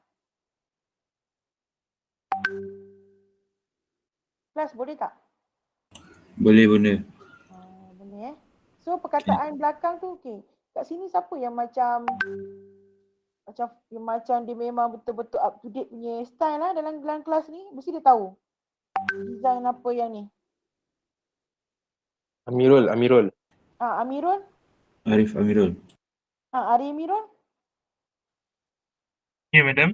Kelas boleh tak? Boleh bunda. Boleh So perkataan belakang tu okey. Kat sini siapa yang macam dia memang betul-betul up to date punya style lah dalam kelas ni, mesti dia tahu design apa yang ni. Amirul. Amirul? Arif Amirul. Ari Amirul? Ya, madam.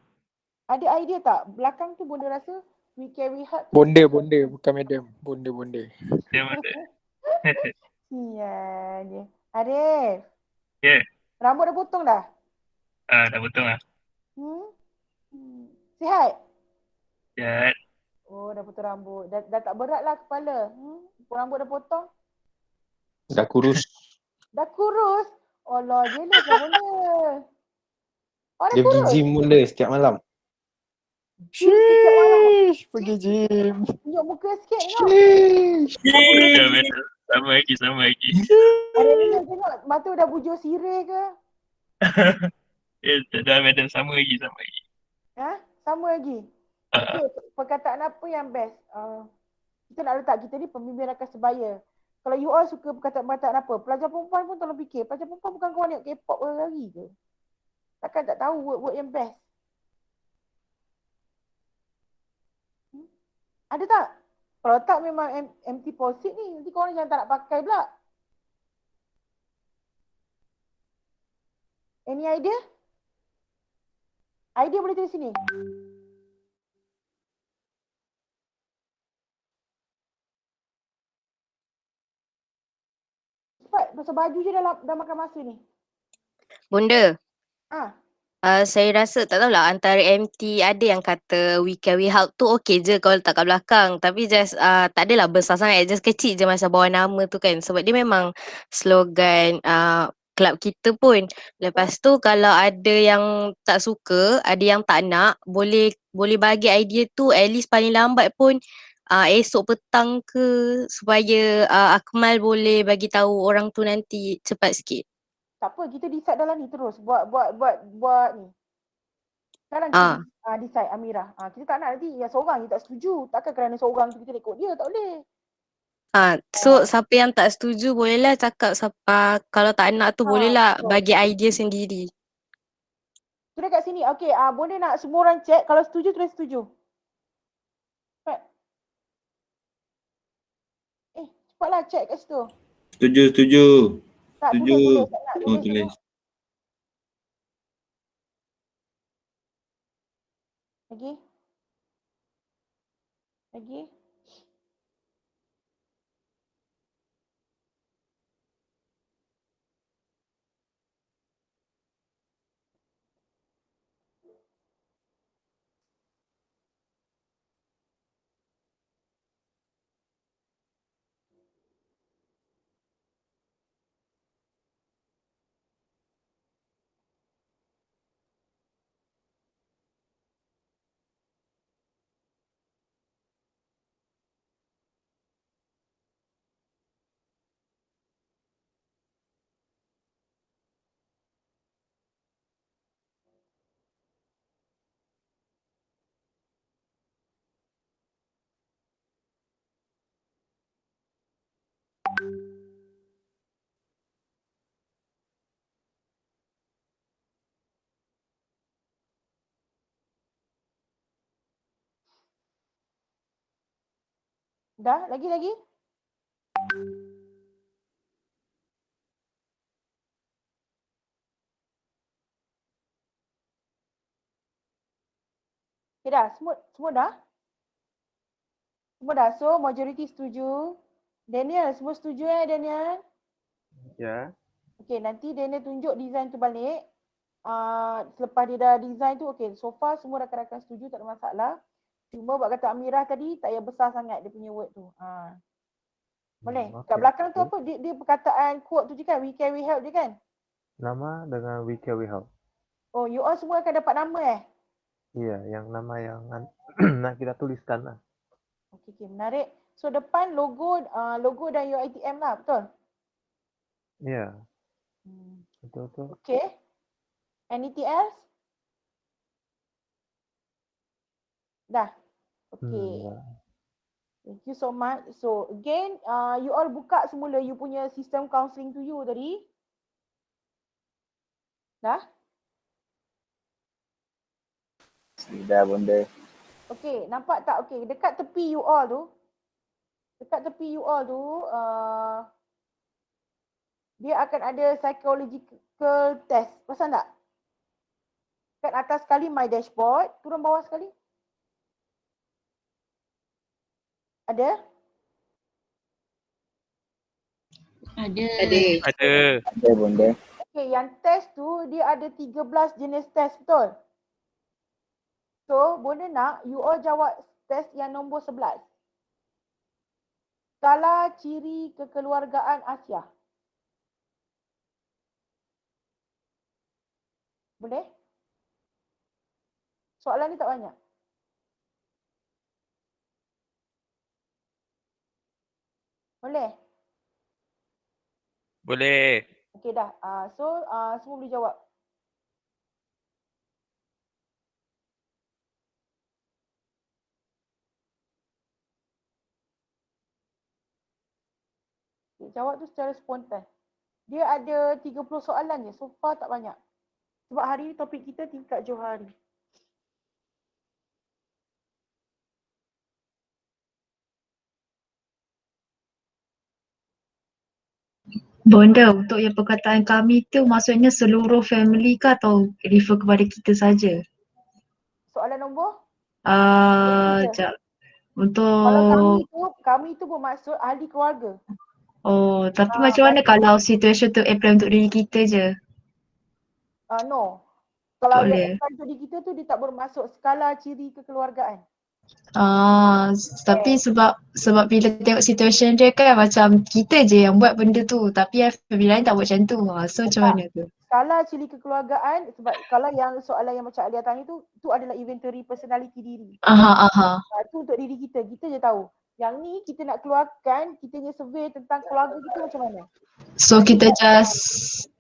Ada idea tak? Belakang tu bunda rasa we carry hard. Bonda bukan madam. Bonda. Ya, madam. Sian je. Arif. Ya. Rambut dah potong dah? Dah betul lah. Sihat? Sihat. Oh, dah potong rambut. Dah tak berat lah kepala. Rambut dah potong? Dah kurus. Dah kurus? Allah, jealous lah bunda. Dah Dia pergi kurus? gym mula setiap malam. Setiap malam. Pergi gym. Tunjuk muka sikit tengok. Ya, madam. Sama lagi. Ada ni tengok mata dah bujur sirih ke? Dah, madam. Sama lagi. Sama lagi? Okey, perkataan apa yang best? Kita nak letak, kita ni pembimbing rakan sebaya. Kalau you all suka perkataan-perkataan apa, pelajar perempuan pun tolong fikir. Pelajar perempuan bukan kawan tengok K-pop lagi ke? Takkan tak tahu word-word yang best? Ada tak? Kalau tak memang empty posit ni, nanti korang jangan tak nak pakai pula. Any idea? Idea boleh tulis sini. Cepat, pasal baju je dah makan masa ni. Bunda. Ah. Saya rasa tak tahulah antara MT ada yang kata we can we help tu okey je kalau letak kat belakang. Tapi just tak adalah besar sangat, just kecil je macam bawah nama tu kan. Sebab dia memang slogan club kita pun. Lepas tu kalau ada yang tak suka, ada yang tak nak, boleh bagi idea tu at least paling lambat pun esok petang ke, supaya Akmal boleh bagi tahu orang tu nanti cepat sikit. Tak apa, kita decide dalam ni terus. Buat ni. Sekarang kita decide Amirah. Kita tak nak nanti yang seorang yang tak setuju. Takkan kerana seorang tu kita ikut dia, tak boleh. So siapa yang tak setuju bolehlah cakap kalau tak nak tu bolehlah bagi idea sendiri. Tulis kat sini. Okey, boleh nak semua orang check. Kalau setuju, tulis setuju. Cepatlah check kat situ. Setuju. Tak, Setuju. tulis. Tak nak Tulis. Lagi. Dah? Lagi? Okay dah? Semua dah? Semua dah? So majority setuju. Daniel, semua setuju Daniel? Ya. Okay, nanti Daniel tunjuk design tu balik. Selepas dia dah design tu, okay, so far semua rakan-rakan setuju, tak ada masalah. Cuma buat kata Amirah tadi, tak payah besar sangat dia punya word tu. Boleh? Kat Okay. belakang tu apa? Dia perkataan quote tu je kan? We can, we help je kan? Nama dengan we can we help. Oh, you all semua akan dapat nama Iya, yang nama yang nak kita tuliskan lah. Okay, menarik. So depan logo dan UiTM lah, betul? Iya. Betul. Okay. Anything else? Dah. Okay. Ya. Thank you so much. So again, you all buka semula you punya sistem counselling to you tadi. Dah? Sudah bunda. Okay, nampak tak? Okay, dekat tepi you all tu. Dia akan ada psychological test. Perasan tak? Kat atas sekali my dashboard, turun bawah sekali. Ada? Ada. Ada bunda. Okay, yang test tu dia ada 13 jenis test, betul? So, bunda nak you all jawab test yang nombor 11. Skala ciri kekeluargaan Asia. Boleh? Soalan ni tak banyak. Boleh? Boleh. Okey dah. So semua boleh jawab. Okay, jawab tu secara spontan. Dia ada 30 soalan je. So far tak banyak. Sebab hari ni topik kita tingkat Johari. Bonda, untuk yang perkataan kami tu maksudnya seluruh family ke atau refer kepada kita saja? Soalan nombor? Sekejap. Kalau Untuk kami tu bermaksud ahli keluarga. tapi macam mana kalau situasi tu apply untuk diri kita je? No. Kalau Tak yang boleh. apply untuk diri kita tu dia tak bermaksud skala ciri kekeluargaan. Tapi sebab bila tengok situation dia kan macam kita je yang buat benda tu tapi family lain tak buat macam tu. So macam mana tu? Skala ciri kekeluargaan sebab kalau yang soalan yang macam Alia tanya tu adalah inventory personality diri. Tu untuk diri kita je tahu. Yang ni kita nak keluarkan, kita punya survey tentang keluarga kita macam mana. So kita just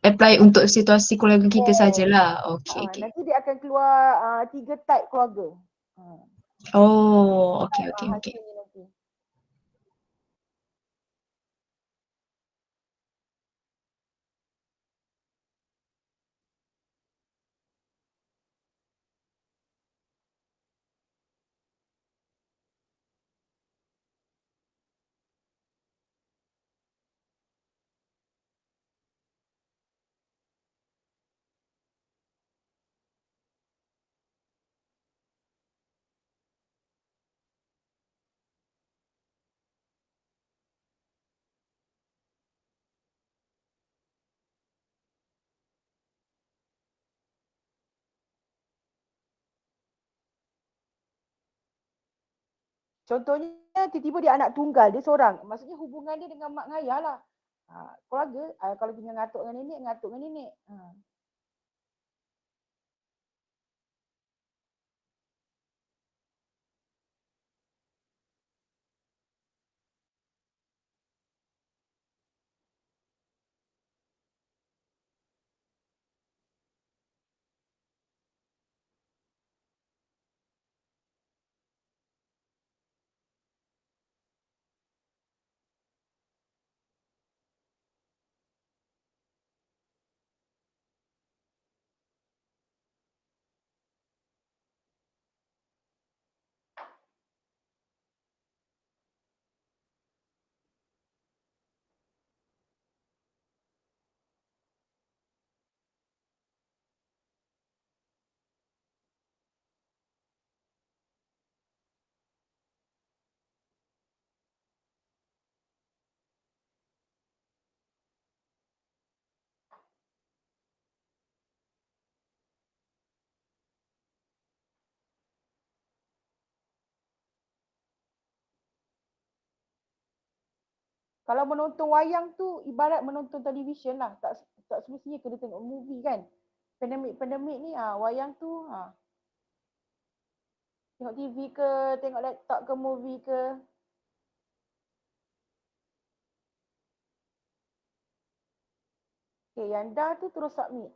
apply untuk situasi keluarga kita sajalah. Okay. Nanti dia akan keluar 3 type keluarga. Okay. Hasilnya nanti. Contohnya tiba-tiba dia anak tunggal, dia seorang. Maksudnya hubungan dia dengan mak dengan ayah lah. Keluarga, kalau dia ngatuk dengan nenek, ngatuk dengan nenek. Kalau menonton wayang tu ibarat menonton televisyen lah. Tak semestinya kena tengok movie kan. Pandemik ni wayang tu tengok TV ke, tengok laptop ke, movie ke. Okay, yang dah tu terus submit.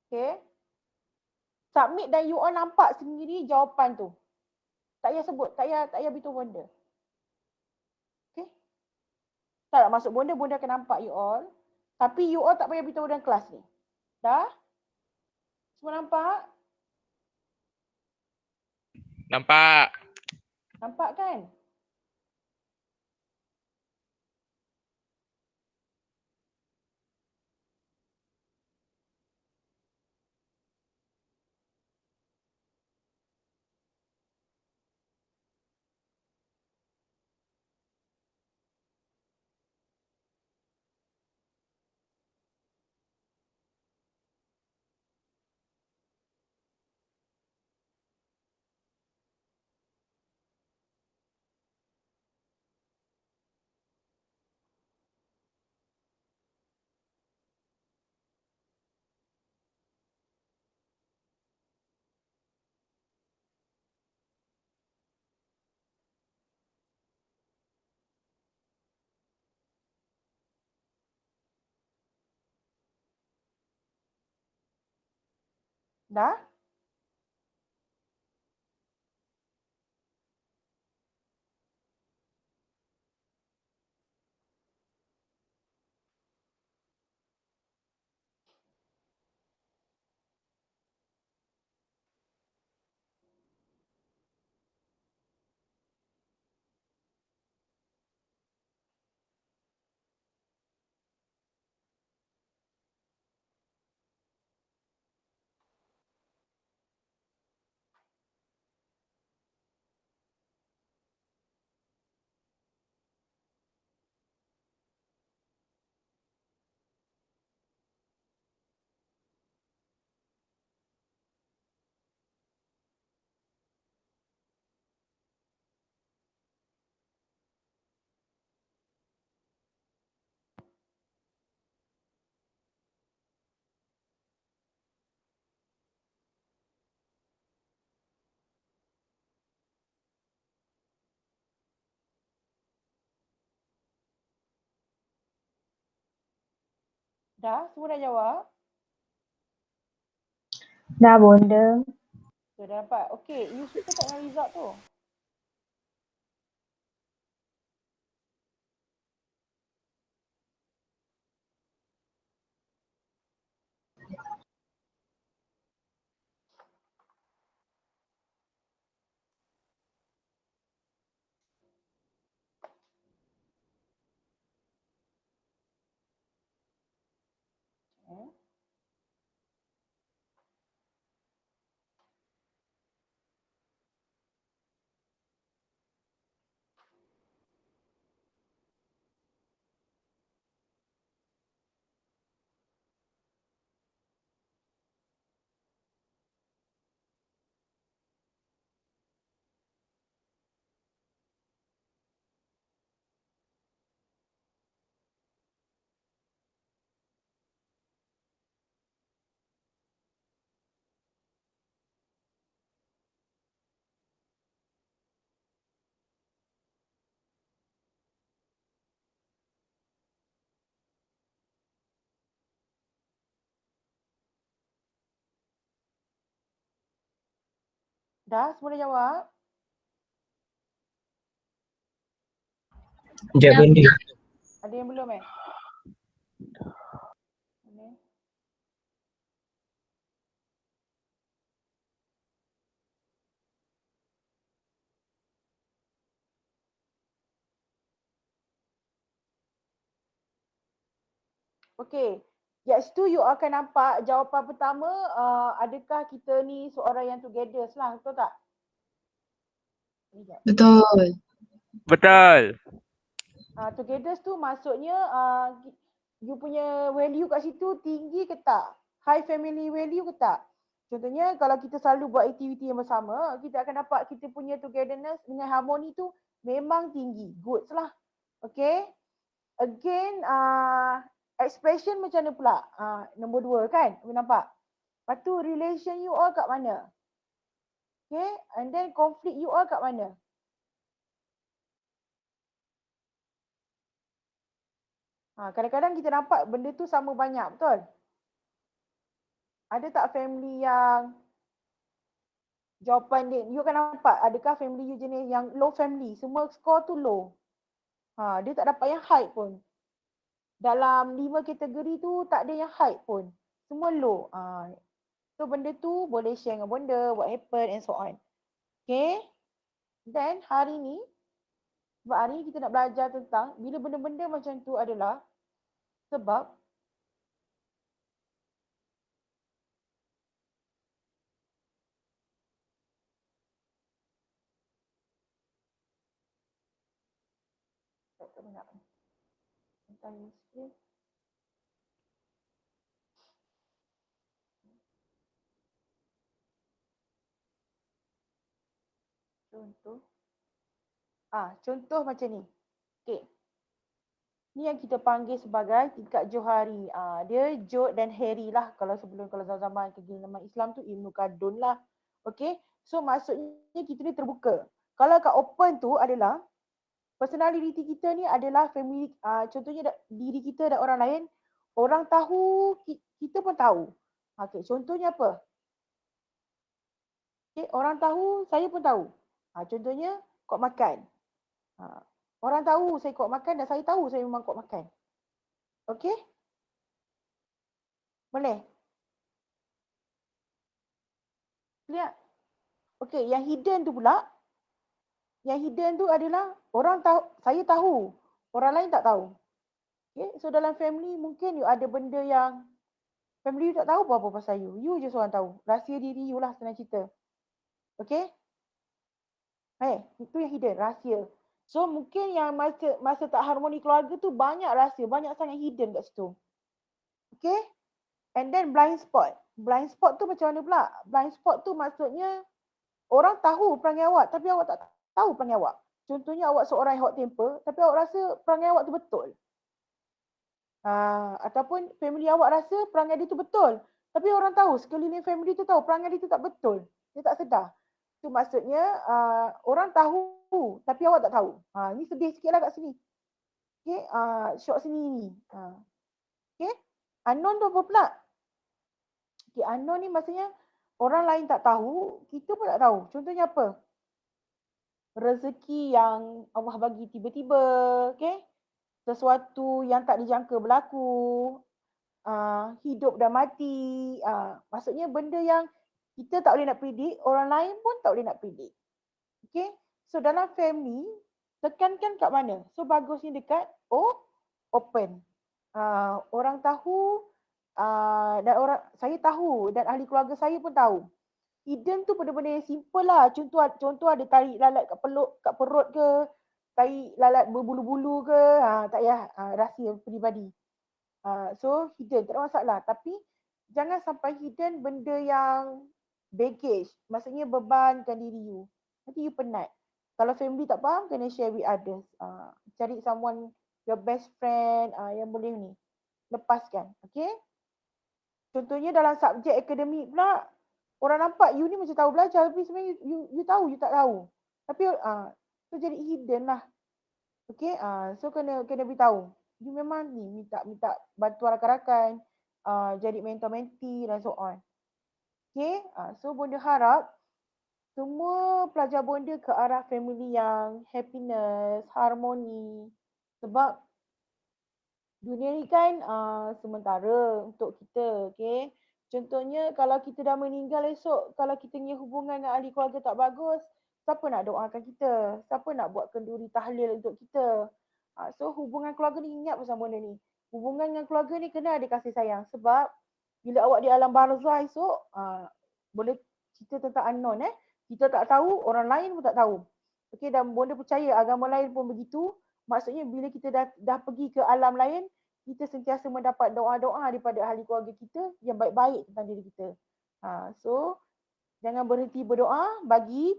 Okay. Submit dan you all nampak sendiri jawapan tu. Tak payah sebut, tak payah beritahu bonda. Okay. Tak nak masuk bonda akan nampak you all. Tapi you all tak payah beritahu dalam kelas ni. Dah? Semua nampak? Nampak. Nampak kan? Dah? Dah? Semua dah jawab? Dah bonda. So, dah dapat. Okay, you suka tak dengan result tu? Dah? Semua dah jawab? Sekejap bonda. Ada yang belum Mana? Okay. Kat situ you akan nampak jawapan pertama, adakah kita ni seorang yang together lah, betul tak? Betul. Betul. Together tu maksudnya you punya value kat situ tinggi ke tak? High family value ke tak? Contohnya kalau kita selalu buat aktiviti yang bersama, kita akan dapat kita punya togetherness dengan harmoni tu memang tinggi. Good lah. Okay. Again, expression macam mana pula? Nombor 2 kan? Boleh nampak? Lepas tu relation you all kat mana? Okay. And then conflict you all kat mana? Kadang-kadang kita nampak benda tu sama banyak, betul? Ada tak family yang jawapan dia, you akan nampak adakah family you jenis yang low family, semua skor tu low. Dia tak dapat yang high pun. Dalam 5 kategori tu tak ada yang high pun. Semua low. So benda tu boleh share dengan bonda, what happen and so on. Okay. Then hari ni, sebab hari ni kita nak belajar tentang bila benda-benda macam tu adalah sebab tak banyak. Entah screen. Contoh macam ni. Okay. Ni yang kita panggil sebagai tingkat Johari. Dia Johd dan Harry lah. Kalau zaman kegelapan Islam tu Ibnu Khaldun lah. Okay. So maksudnya kita ni terbuka. Kalau kat open tu adalah personality kita ni adalah family. Contohnya diri kita dan orang lain. Orang tahu, kita pun tahu. Okay. Contohnya apa? Okay. Orang tahu, saya pun tahu. Contohnya kod makan. Orang tahu saya kuat makan dan saya tahu saya memang kuat makan. Okey? Boleh? Lihat. Okey, yang hidden tu pula. Yang hidden tu adalah orang tahu, saya tahu. Orang lain tak tahu. Okey, so dalam family mungkin you ada benda yang family you tak tahu apa-apa pasal you. You je seorang tahu. Rahsia diri you lah senang cerita. Okey? Itu yang hidden, rahsia. So mungkin yang masa tak harmoni keluarga tu banyak rahsia, banyak sangat hidden kat situ. Okay? And then blind spot. Blind spot tu macam mana pula? Blind spot tu maksudnya orang tahu perangai awak tapi awak tak tahu perangai awak. Contohnya awak seorang yang hot temper tapi awak rasa perangai awak tu betul. Ataupun family awak rasa perangai dia tu betul. Tapi orang tahu, sekeliling family tu tahu perangai dia tu tak betul. Dia tak sedar. Itu maksudnya orang tahu tapi awak tak tahu. Ni sedih sikit lah kat sini. Okay, short sini ni. Okay, unknown tu apa pula? Okay, unknown ni maksudnya orang lain tak tahu, kita pun tak tahu. Contohnya apa? Rezeki yang Allah bagi tiba-tiba. Okay, sesuatu yang tak dijangka berlaku. Hidup dan mati. Maksudnya benda yang kita tak boleh nak predict, orang lain pun tak boleh nak predict. Okay. So dalam family, tekankan kat mana? So bagusnya dekat open. Orang tahu dan saya tahu dan ahli keluarga saya pun tahu. Hidden tu benda-benda yang simple lah. Contoh ada tarik lalat kat perut ke, tarik lalat berbulu-bulu ke, tak payah, rahsia peribadi. So hidden, tak ada masalah. Tapi jangan sampai hidden benda yang baggage, maksudnya bebankan diri you. Nanti you penat. Kalau family tak faham, kena share with others. Cari someone, your best friend yang boleh ni lepaskan. Okay? Contohnya dalam subjek akademik pula, orang nampak you ni macam tahu belajar, tapi sebenarnya you tahu, you tak tahu. Tapi so jadi hidden lah. Okay? So kena beritahu. You memang ni minta bantuan rakan-rakan, jadi mentor-mentee dan so on. Okay, so bonda harap semua pelajar bonda ke arah family yang happiness, harmoni. Sebab dunia ni kan sementara untuk kita, okay. Contohnya kalau kita dah meninggal esok, kalau kita punya hubungan dengan ahli keluarga tak bagus, siapa nak doakan kita? Siapa nak buat kenduri tahlil untuk kita? So hubungan keluarga ni, ingat pasal benda ni. Hubungan dengan keluarga ni kena ada kasih sayang. Sebab bila awak di alam barzah esok, boleh cerita tentang unknown. Kita tak tahu, orang lain pun tak tahu. Okay, dan bonda percaya agama lain pun begitu. Maksudnya bila kita dah pergi ke alam lain, kita sentiasa mendapat doa-doa daripada ahli keluarga kita yang baik-baik tentang diri kita. So jangan berhenti berdoa bagi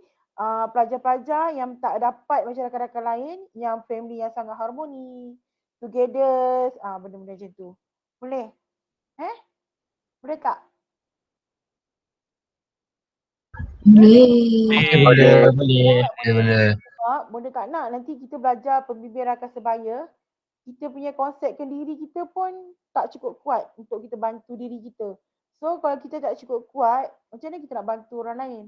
pelajar-pelajar yang tak dapat macam rakan-rakan lain, yang family yang sangat harmoni, together, benda-benda macam tu. Boleh? Boleh tak? Boleh. Boleh. Benda tak nak nanti kita belajar pembimbing rakan sebaya, kita punya konsepkan diri kita pun tak cukup kuat untuk kita bantu diri kita. So kalau kita tak cukup kuat, macam mana kita nak bantu orang lain?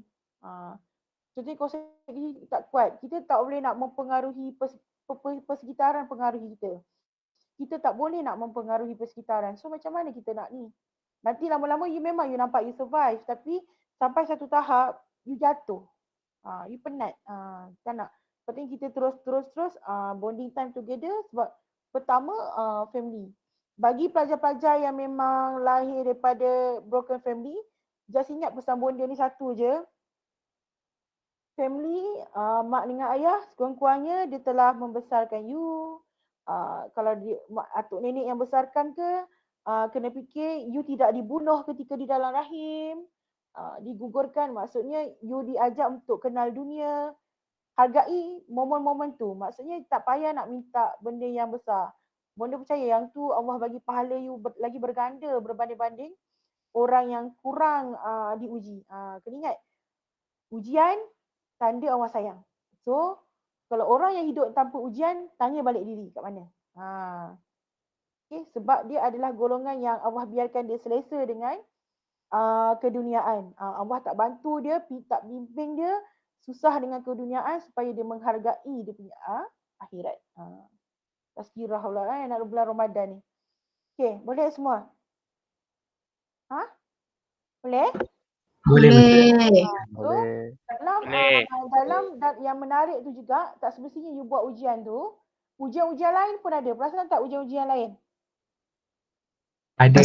Contohnya konsep diri tak kuat, kita tak boleh nak mempengaruhi persekitaran pengaruhi kita. Kita tak boleh nak mempengaruhi persekitaran. So macam mana kita nak ni? Nanti lama-lama you memang you nampak you survive, tapi sampai satu tahap you jatuh. You penat. Tak nak. Penting kita terus bonding time together sebab pertama family. Bagi pelajar-pelajar yang memang lahir daripada broken family, just ingat pesan bonda ni satu je. Family, mak dengan ayah sekurang-kurangnya dia telah membesarkan you. Kalau dia atuk nenek yang besarkan ke, kena fikir you tidak dibunuh ketika di dalam rahim. Digugurkan, maksudnya you diajak untuk kenal dunia. Hargai momen-momen tu. Maksudnya tak payah nak minta benda yang besar. Bonda percaya yang tu Allah bagi pahala you lagi berganda berbanding-banding orang yang kurang diuji. Kena ingat, ujian tanda Allah sayang. So kalau orang yang hidup tanpa ujian, tanya balik diri kat mana. Okay, sebab dia adalah golongan yang Allah biarkan dia selesa dengan keduniaan. Allah tak bantu dia, tak bimbing dia, susah dengan keduniaan supaya dia menghargai dia punya akhirat. Tazkirah pula nak bulan Ramadan ni. Okay, boleh semua? Boleh? Boleh. So, dalam yang menarik tu juga, tak semestinya you buat ujian tu, ujian-ujian lain pun ada. Perasan tak ujian-ujian lain? Ada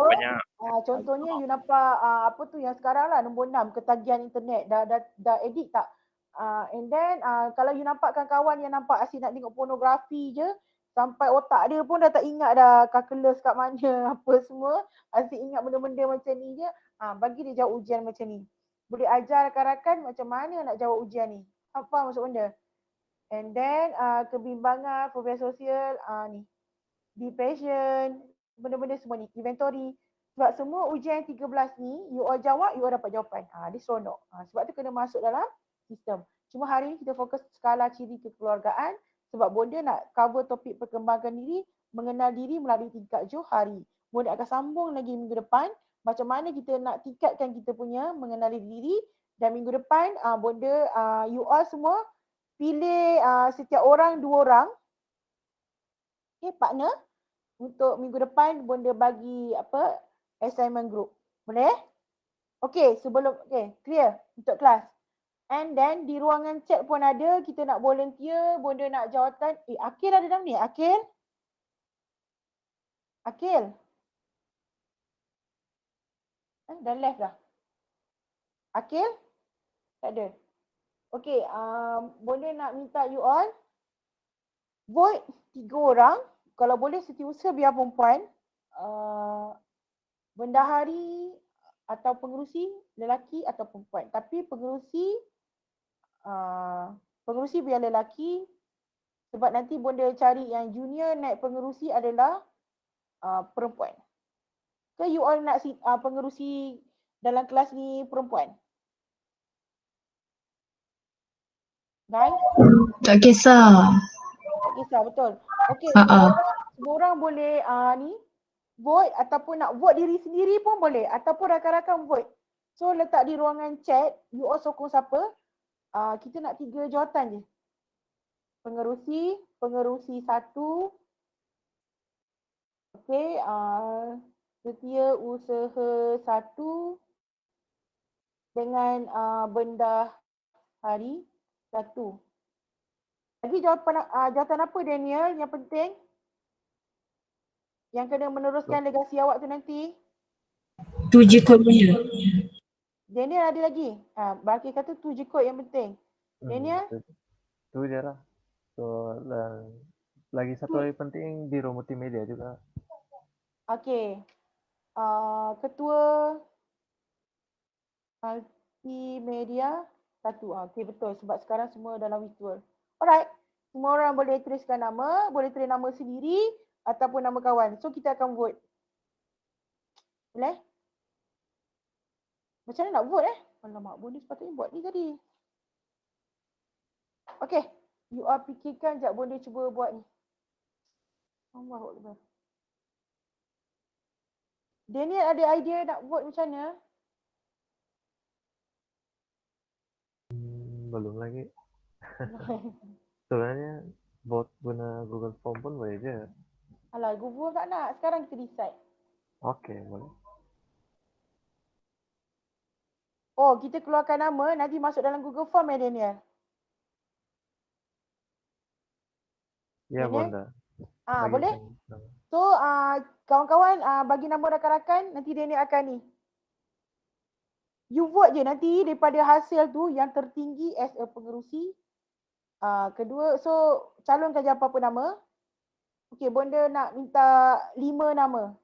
banyak. Contohnya you nampak apa tu yang sekarang lah nombor 6, ketagihan internet. Dah edit tak? And then kalau you nampakkan kawan yang nampak asyik nak tengok pornografi je, sampai otak dia pun dah tak ingat dah calculus kat mana apa semua, asyik ingat benda-benda macam ni je, bagi dia jawab ujian macam ni. Boleh ajar rakan-rakan macam mana nak jawab ujian ni. Apa maksud benda? And then kebimbangan, fobia sosial, ni. Depression, benda-benda semua ni, inventory. Sebab semua ujian 13 ni, you all jawab, you all dapat jawapan. Dia seronok. Sebab tu kena masuk dalam sistem. Cuma hari ni kita fokus skala ciri kekeluargaan sebab bonda nak cover topik perkembangan diri, mengenal diri melalui tingkat Johari. Bonda akan sambung lagi minggu depan macam mana kita nak tingkatkan kita punya mengenali diri, dan minggu depan bonda you all semua pilih setiap orang 2 orang. Okay, partner. Untuk minggu depan bonda bagi assignment group. Boleh? Okay, clear untuk kelas. And then di ruangan chat pun ada, kita nak volunteer, bonda nak jawatan. Akil ada dalam ni? Akil? Dah left dah. Akil? Tak ada. Okay, bonda nak minta you all vote 3 orang. Kalau boleh setiausaha biar perempuan, bendahari atau pengerusi lelaki atau perempuan. Tapi pengerusi biar lelaki sebab nanti bonda cari yang junior naik pengerusi adalah perempuan. Ke you all nak pengerusi dalam kelas ni perempuan? Guys? Tak kisah. Tak kisah, betul. Okey, semua orang boleh vote ataupun nak vote diri sendiri pun boleh ataupun rakan-rakan vote. So letak di ruangan chat, you all sokong siapa? Kita nak 3 jawatan je. Pengerusi 1. Okey, setiausaha 1 dengan bendahari 1. Lagi jawatan apa Daniel yang penting? Yang kena meneruskan legasi awak tu nanti? 7 kod punya. Daniel ada lagi? Baki kata 7 kod yang penting. Daniel? Tu je lah. So lagi satu lagi penting biro multimedia juga. Okey. Ketua Multimedia 1. Okey, betul. Sebab sekarang semua dalam virtual. Alright. Semua orang boleh tuliskan nama, boleh tulis nama sendiri ataupun nama kawan. So, kita akan vote. Boleh? Macam mana nak vote Alamak, bonda sepatutnya buat ni tadi. Okey. You are fikirkan sekejap bonda cuba buat ni. Allahu Akbar. Daniel ada idea nak vote macam mana? Belum lagi. Sebenarnya vote guna Google Form pun boleh je. Alah, Google tak nak. Sekarang kita decide. Okey, boleh. Oh, kita keluarkan nama, nanti masuk dalam Google Form Daniel? Ya, Daniel? Bonda. Boleh? Bagikan nama. So, kawan-kawan bagi nama rakan-rakan, nanti Daniel akan ni. You vote je nanti daripada hasil tu yang tertinggi as a pengerusi. Kedua, so calonkan je apa-apa nama. Okey, bonda nak minta 5 nama.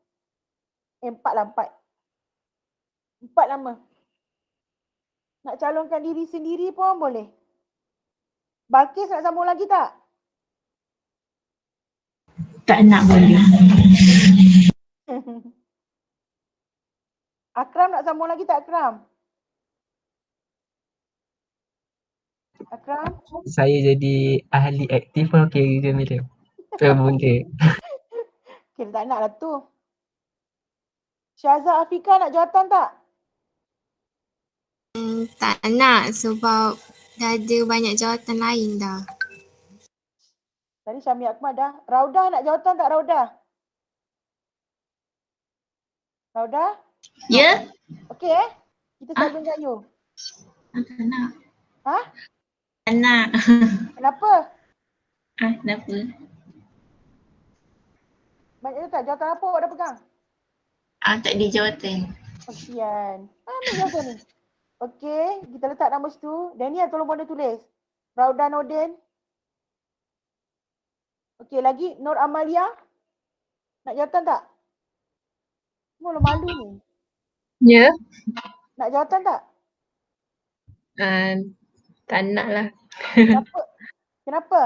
4 lah, 4. 4 nama. Nak calonkan diri sendiri pun boleh. Balkis nak sambung lagi tak? Tak nak bonda. Akram nak sambung lagi tak, Akram? Akram? Saya jadi ahli aktif pun okey ke macam? Bonda. Okay, tak nak lah tu. Syazah Afika nak jawatan tak? Tak nak sebab dah ada banyak jawatan lain dah. Tadi Syami Akmal dah. Raudah nak jawatan tak, Raudah? Raudah? Ya? Okey Kita sambung kat you. Tak nak. Ha? Tak nak. Kenapa? Kenapa? Banyak tak? Jawatan apa awak dah pegang? Tak ada jawatan. Kesian. Ambil jawatan ni. Okey, kita letak nama situ. Daniel tolong bonda tulis. Raudah Nordin. Okey, lagi Nur Amalia. Nak jawatan tak? Semua malu ni. Ya. Nak jawatan tak? Tak nak lah. Kenapa? Kenapa?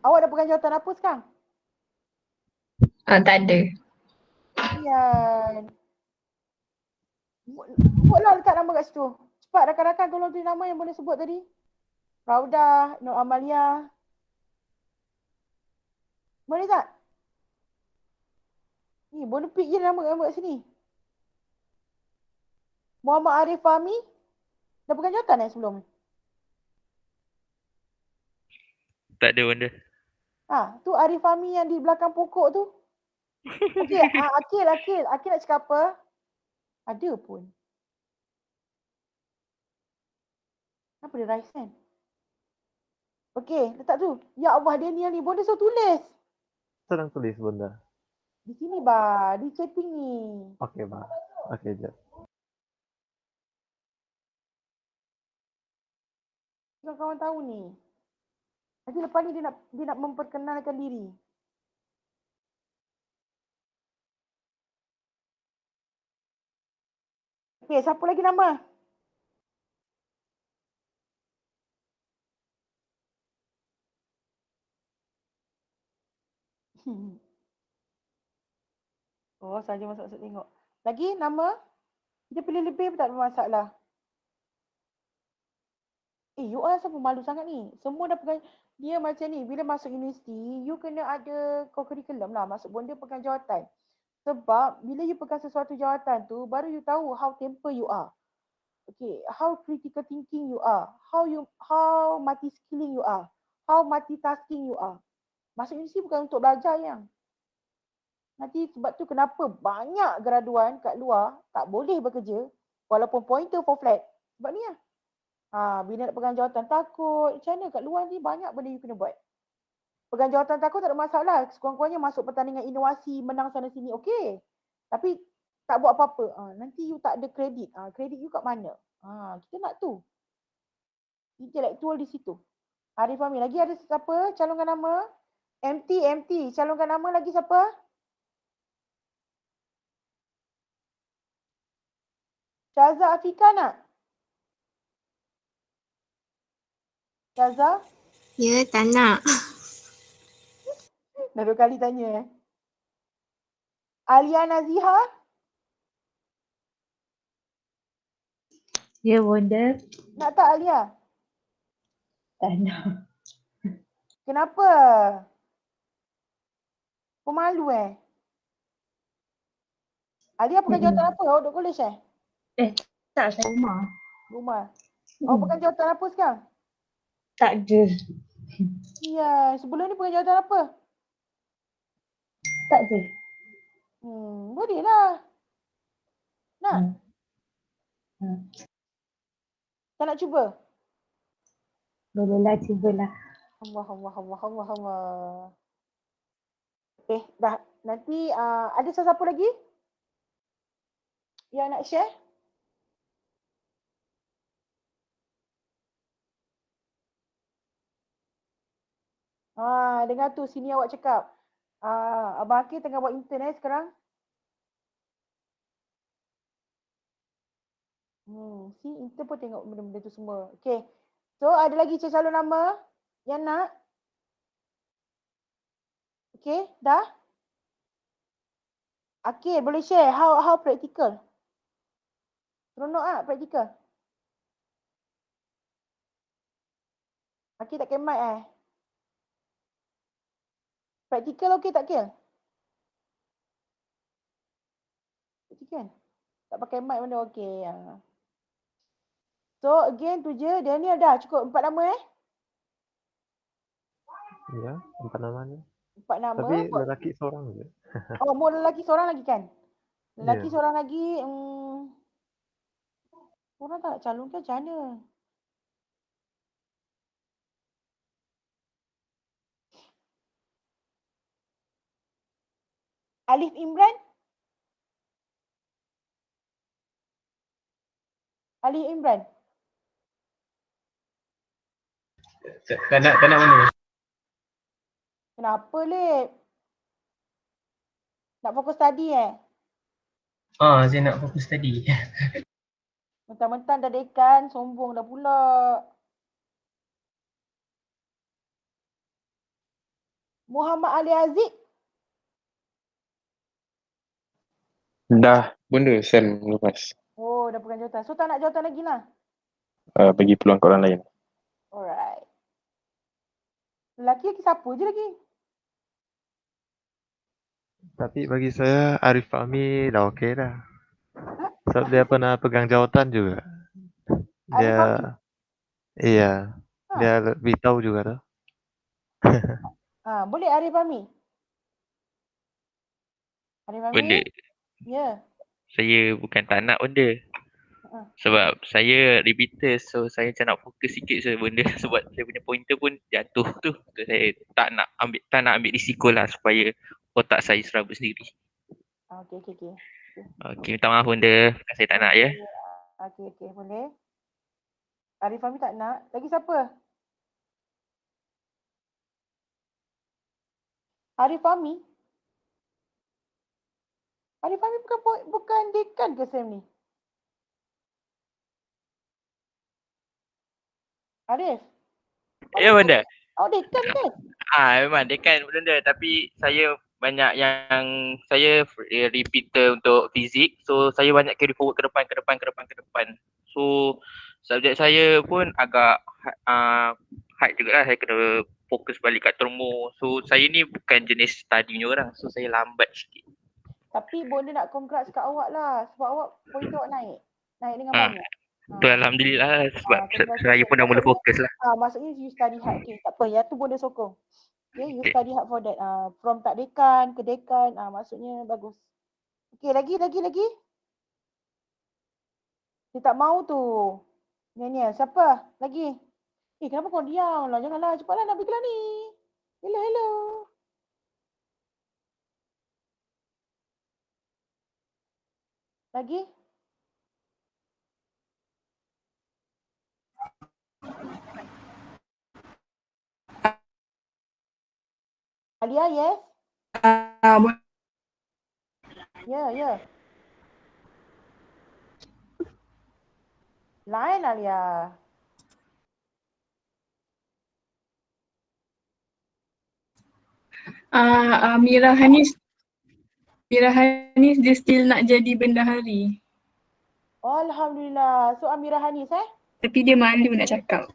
Awak dah pegang jawatan apa sekarang? Tak ada. Kesian. Buatlah letak nama kat situ. Cepat rakan-rakan tolong tulis nama yang boleh sebut tadi. Raudah, Nur Amalia. Boleh tak? Ni boleh pick je nama kat sini. Muhammad Arif Fahmi. Dah pegang jawatan sebelum ni? Tak ada benda. Tu Arif Fahmi yang di belakang pokok tu. Okey, Akil nak cakap apa? Ada pun. Apa dia raise kan? Okey, letak tu. Ya Allah, Daniel ni bonda suruh tulis. Sedang tulis, Bonda. Di sini bah, di chatting ni. Okey, Bah. Okey, jap. Kawan-kawan tahu ni. Nanti lepas ni dia nak memperkenalkan diri. Okey, siapa lagi nama? Oh, saja masuk tengok. Lagi nama? Kita pilih lebih pun tak ada masalah. You all asal pemalu sangat ni. Semua dah pegang. Dia macam ni. Bila masuk universiti, you kena ada co-curriculum lah. Masuk bonda pegang jawatan. Sebab bila you pegang sesuatu jawatan tu, baru you tahu how temper you are. Okay, how critical thinking you are. How multi-skilling you are. How multitasking you are. Masuk universiti bukan untuk belajar yang. Nanti sebab tu kenapa banyak graduan kat luar tak boleh bekerja walaupun pointer for flat. Sebab ni lah. Bila nak pegang jawatan takut. Macam mana kat luar ni banyak benda you kena buat. Pegang jawatan takut tak ada masalah. Sekurang-kurangnya masuk pertandingan inovasi, menang sana sini. Okey. Tapi tak buat apa-apa. Nanti you tak ada kredit. Kredit you kat mana? Kita nak tu. Intelektual di situ. Arif Fahmi. Lagi ada siapa? Calonkan nama. MT. Calonkan nama lagi siapa? Syaza Afika nak? Syaza? Ya, tak nak. Dah 2 kali tanya. Alia Naziha? Ya, Bunda. Nak tak Alia? Tak nak. Kenapa? Pemalu Alia pegang jawatan apa? Awak duduk college Tak, saya rumah. Rumah. Awak pegang jawatan apa sekarang? Tak ada. Ya, sebelum ni pegang jawatan apa? Tak ada. Boleh lah. Nak? Tak nak cuba? Bolehlah, cubalah. Allah. Dah. Nanti ada siapa lagi yang nak share? Dengar tu sini awak cakap. Abang Akil tengah buat intern sekarang. Si intern pun tengok benda-benda tu semua. Okay. So ada lagi calon nama yang nak? Okay, dah? Akil boleh share how practical? Seronok tak practical? Akil tak pakai mic Practical okey tak Kil? Practical. Tak pakai mic mana okey. So again tu je. Daniel dah cukup 4 nama Ya, 4 nama ni. 4 nama. Tapi lelaki seorang je. Oh, mau lelaki seorang lagi kan? Lelaki Ya. seorang lagi. Orang tak nak calon kan macam mana? Alif Imran? Alif Imran? Tak nak mana? Kenapa Lip? Nak fokus study Saya nak fokus tadi. Mentang-mentang dah dekan, sombong dah pula. Muhammad Ali Aziz? Dah benda Sam lepas. Oh, dah pegang jawatan. So tak nak jawatan lagi lah. Bagi peluang ke orang lain. Alright. Lelaki siapa je lagi? Tapi bagi saya Arif Fahmi dah okey dah. Sebab dia pernah pegang jawatan juga. Arif Fahmi? Iya. Dia lebih tahu juga tu. Boleh Arif Fahmi? Arif Fahmi? Benda. Ya. Saya bukan tak nak benda. Sebab saya repeater, so saya macam nak fokus sikit benda sebab saya punya pointer pun jatuh tu. So saya tak nak ambil risiko lah supaya otak saya serabut sendiri. Okey. Okey, minta maaf benda. Saya tak nak ya. Okey, boleh. Arif Fahmi tak nak. Lagi siapa? Arif Fahmi? Arif Fahmi bukan dekan ke Sam ni? Arif? Ya benda. Dekan kan? Memang dekan benda tapi saya banyak yang saya repeater untuk fizik, so saya banyak carry forward ke depan. So subjek saya pun agak hard jugalah, saya kena fokus balik kat termo. So saya ni bukan jenis study punya orang, so saya lambat sikit. Tapi Bonda nak congrats kat awak lah sebab awak pointer awak naik. Naik dengan banyak. Betul, Alhamdulillah sebab saya pun dah mula fokus lah. Maksudnya you study hard. Okay, tak apa. Yang tu Bonda sokong. Okay, you study hard for that. From tak dekan ke dekan. Maksudnya bagus. Okay, lagi. Dia tak mau tu. Ni. Siapa? Lagi. Kenapa kau diam lah? Janganlah. Cepatlah nak pergi lah ni. Hello. Lagi? Alia, yes? Ya. Lain Alia. Mira Hanis dia still nak jadi bendahari. Alhamdulillah. So Amira Hanis Tapi dia malu nak cakap.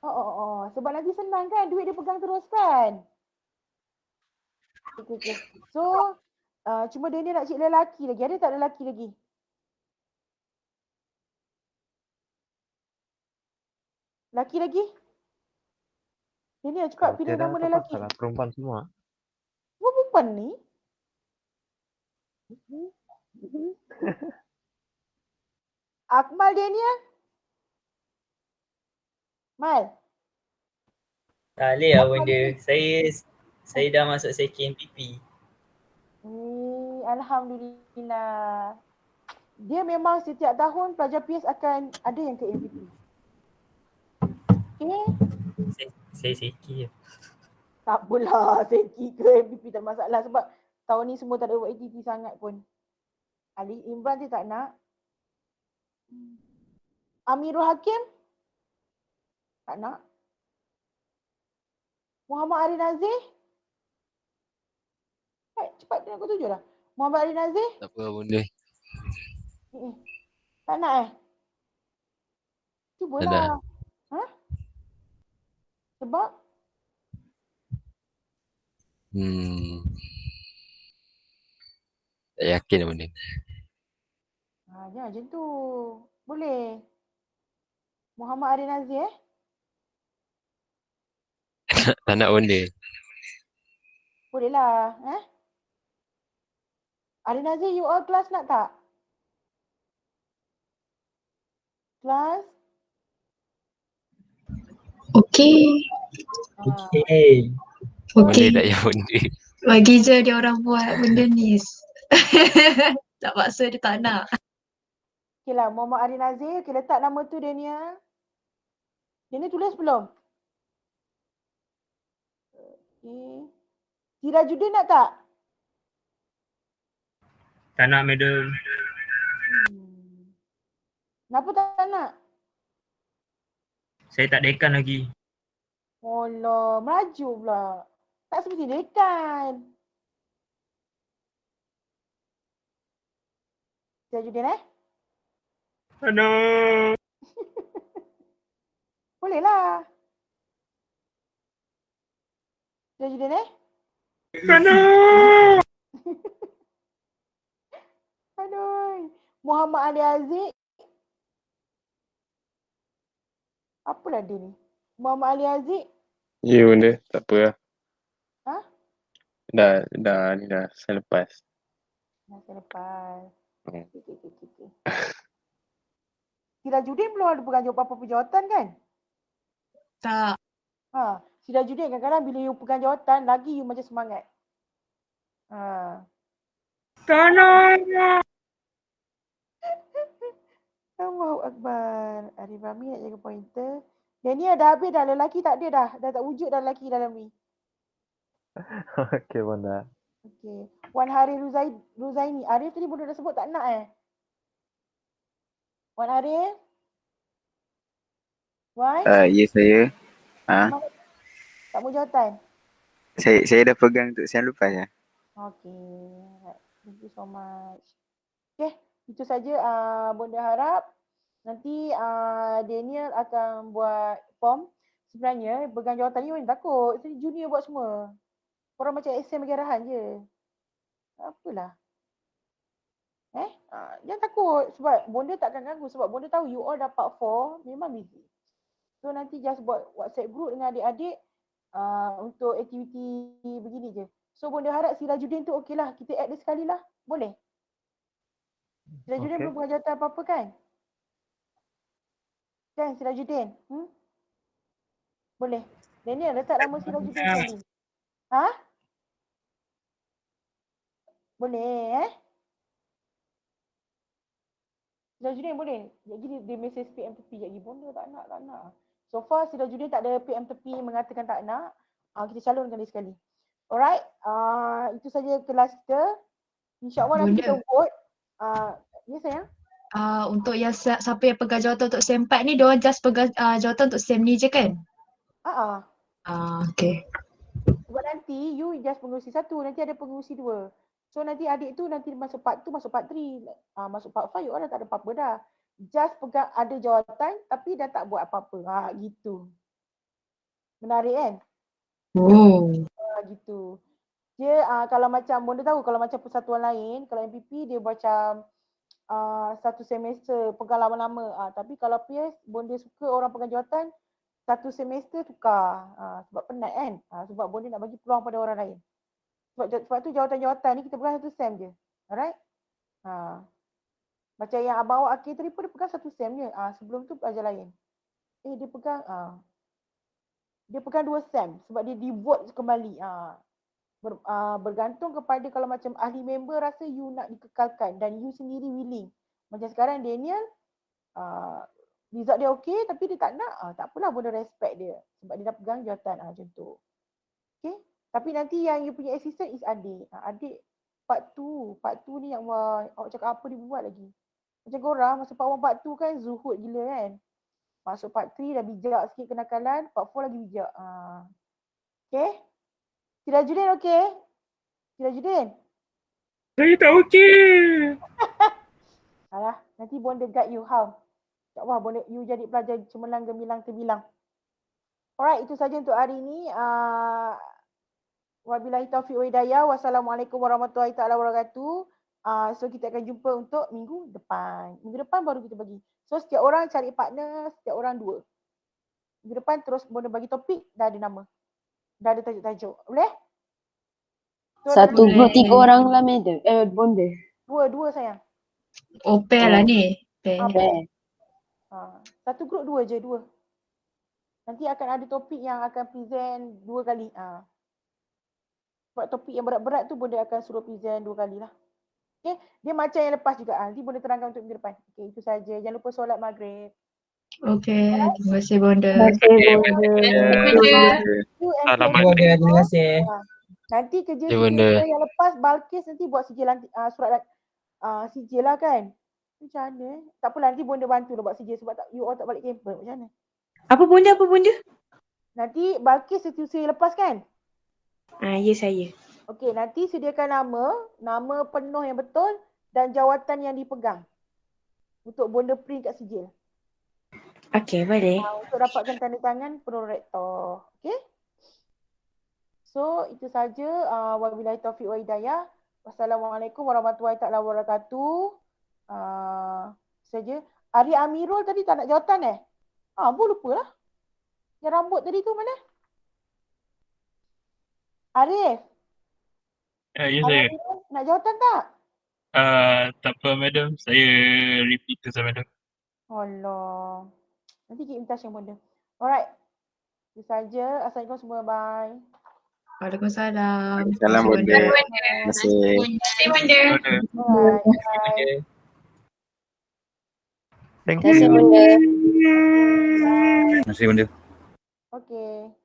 Oh. Sebab nanti senang kan, duit dia pegang terus kan. Okay. So, cuma dia ni nak cik lelaki lagi. Ada tak lelaki lagi? Lelaki lagi? Dia ni nak cakap pilih nama lelaki. Salah perempuan semua. Semua perempuan ni? Akmal dia ni ya? Mal? Tak boleh lah benda. Saya dah masuk second MPP. Alhamdulillah. Dia memang setiap tahun pelajar PS akan ada yang ke MVP. Okay? Saya seki je. Tak apalah, seki ke MVP tak masalah sebab tahun ni semua tak ada buat aktiviti sangat pun. Ali Imran dia tak nak. Amirul Hakim? Tak nak. Muhammad Ari Nazir? Cepat dia aku tuju dah. Muhammad Ari Nazir? Tak apa benda. Tak nak Cubalah. Ha? Sebab? Tak yakin lah benda. Jangan macam tu. Boleh. Muhammad Ari Nazir Tak nak benda. Boleh lah. Ari Nazir, you all kelas nak tak? Kelas? Okey. Boleh tak yang benda. Bagi je dia orang buat benda ni. Tak paksa dia tak nak. Okey lah, Muhammad Ari Nazir. Okey, letak nama tu dia ni ya. Dia ni tulis belum? Okey. Sirajuddin nak tak? Tak nak madam. Kenapa tak nak? Saya tak dekan lagi. Alah, melaju pula. Tak semesti dekan. Sirajuddin Aduh. Boleh lah. Sirajuddin Aduh. Aduh. Muhammad Ali Aziz. Apalah dia ni? Muhammad Ali Aziz. Ya benda, tak apa lah. Ha? Dah saya lepas. Masa lepas. Okay. Sirajuddin belum ada pegang apa-apa jawatan kan? Tak. Sirajuddin kadang-kadang bila you pegang jawatan, lagi you macam semangat. Tolong. Allahu Akbar. Arif Rami nak jaga pointer. Yang ni dah habis dah. Lelaki tak ada dah. Dah tak wujud dah lelaki dalam ni. Okey bunda. Okey. Wan Hari Ruzaini. Arif tadi bunda dah sebut tak nak Wan Arif? Wan? Ya saya. Tak mau jawatan? Saya dah pegang untuk saya lepas ya. Okey. Thank you so much. Okay. Itu saja bunda harap nanti Daniel akan buat form. Sebenarnya pegang jawatan ni takut. Jadi junior buat semua. Korang macam SM bagi arahan je. Apalah. Jangan takut sebab bonda takkan ganggu sebab bonda tahu you all dah part 4 memang busy. So nanti just buat WhatsApp group dengan adik-adik untuk aktiviti begini je. So bonda harap Sirajuddin tu okey lah. Kita add dia sekali lah. Boleh? Sirajuddin belum buat jawatan apa-apa kan? Kan Sirajuddin? Boleh. Daniel letak nama Sirajuddin sekali. Boleh Sirajuddin boleh? Jadi dia mesej PM tepi sekejap lagi. Bonda tak nak. So far Sirajuddin tak ada PM tepi mengatakan tak nak. Kita calonkan dia sekali. Alright. Itu saja kelas kita. InsyaAllah nanti kita vote. Ya sayang? Untuk yang siapa yang pegang jawatan untuk SEM 4 ni, diorang just pegang jawatan untuk SEM ni je kan? Okay. Sebab nanti you just pengurusi 1, nanti ada pengurusi 2. So nanti adik tu nanti masuk part 2, masuk part 3, masuk part 5, you orang dah tak ada apa-apa dah. Just pegang ada jawatan tapi dah tak buat apa-apa. Gitu. Menarik kan? Gitu. Dia kalau macam bonda tahu kalau macam persatuan lain, kalau MPP dia macam satu semester pegang lama-lama. Tapi kalau PS bonda suka orang pegang jawatan satu semester tukar. Sebab penat kan? Sebab bonda nak bagi peluang pada orang lain. Sebab tu jawatan-jawatan ni kita pegang satu sem je. Alright? Macam yang abang awak akhir tadi pun dia pegang satu sem je. Sebelum tu pelajar lain. Dia pegang 2 sem sebab dia di-vote kembali. Bergantung kepada kalau macam ahli member rasa you nak dikekalkan dan you sendiri willing. Macam sekarang Daniel, result dia okey tapi dia tak nak, tak apalah, boleh respect dia sebab dia dah pegang jawatan macam tu. Okay? Tapi nanti yang you punya assistant is adik. Adik part 2 ni yang awak cakap apa dia buat lagi. Macam korang masa part 1 part 2 kan zuhud gila kan. Masuk part 3 dah bijak sikit kenakalan, part 4 lagi bijak. Okay? Sirajudin okey? Sirajudin? Saya tak okey. Alah, nanti bonda guide you how. InsyaAllah bonda you jadi pelajar cemerlang gemilang terbilang. Alright, itu saja untuk hari ini. Wabillahi taufiq wa hidayah. Wassalamualaikum warahmatullahi taala wabarakatuh. So kita akan jumpa untuk minggu depan. Minggu depan baru kita bagi. So setiap orang cari partner, setiap orang 2. Minggu depan terus bonda bagi topik, dah ada nama. Dah ada tajuk-tajuk. Boleh? So, Satu group 3 orang lah madam. Bonda. 2 sayang. Pair lah ni. Pair. Satu group 2 je, 2. Nanti akan ada topik yang akan present 2 kali. Sebab topik yang berat-berat tu bonda akan suruh present 2 kali lah. Okay, dia macam yang lepas juga. Nanti bonda terangkan untuk minggu depan. Okay, itu saja. Jangan lupa solat maghrib. Okay, terima kasih bonda. Salam maghrib. Terima kasih. Nanti kerja Ya, bonda. yang lepas Balkis nanti buat sijil surat sijil lah kan. Macam mana? Tak apalah, nanti bonda bantu lah buat sijil sebab you all tak balik campus. Macam mana? Apa bonda? Nanti Balkis setiausaha lepas kan? Ya saya. Okey, nanti sediakan nama penuh yang betul dan jawatan yang dipegang. Untuk bonda print kat sijil. Okey, boleh. Untuk dapatkan tanda tangan prorektor. Okey? So, itu saja. Wabillahi taufiq wa hidayah. Wassalamualaikum warahmatullahi taala wabarakatuh. Saja. Ari Amirul tadi tak nak jawatan Boleh lupa lah. Yang rambut tadi tu mana? Arif. Ya saya. Nak jawatan tak? Tak apa madam. Saya repeat tu sama madam. Allah. Nanti kita imtas yang benda. Alright. Itu saja. Assalamualaikum semua. Bye. Waalaikumsalam. Salam bonda. Terima kasih. Bye. Thank Terima kasih you. bonda. Terima kasih bonda. Okay.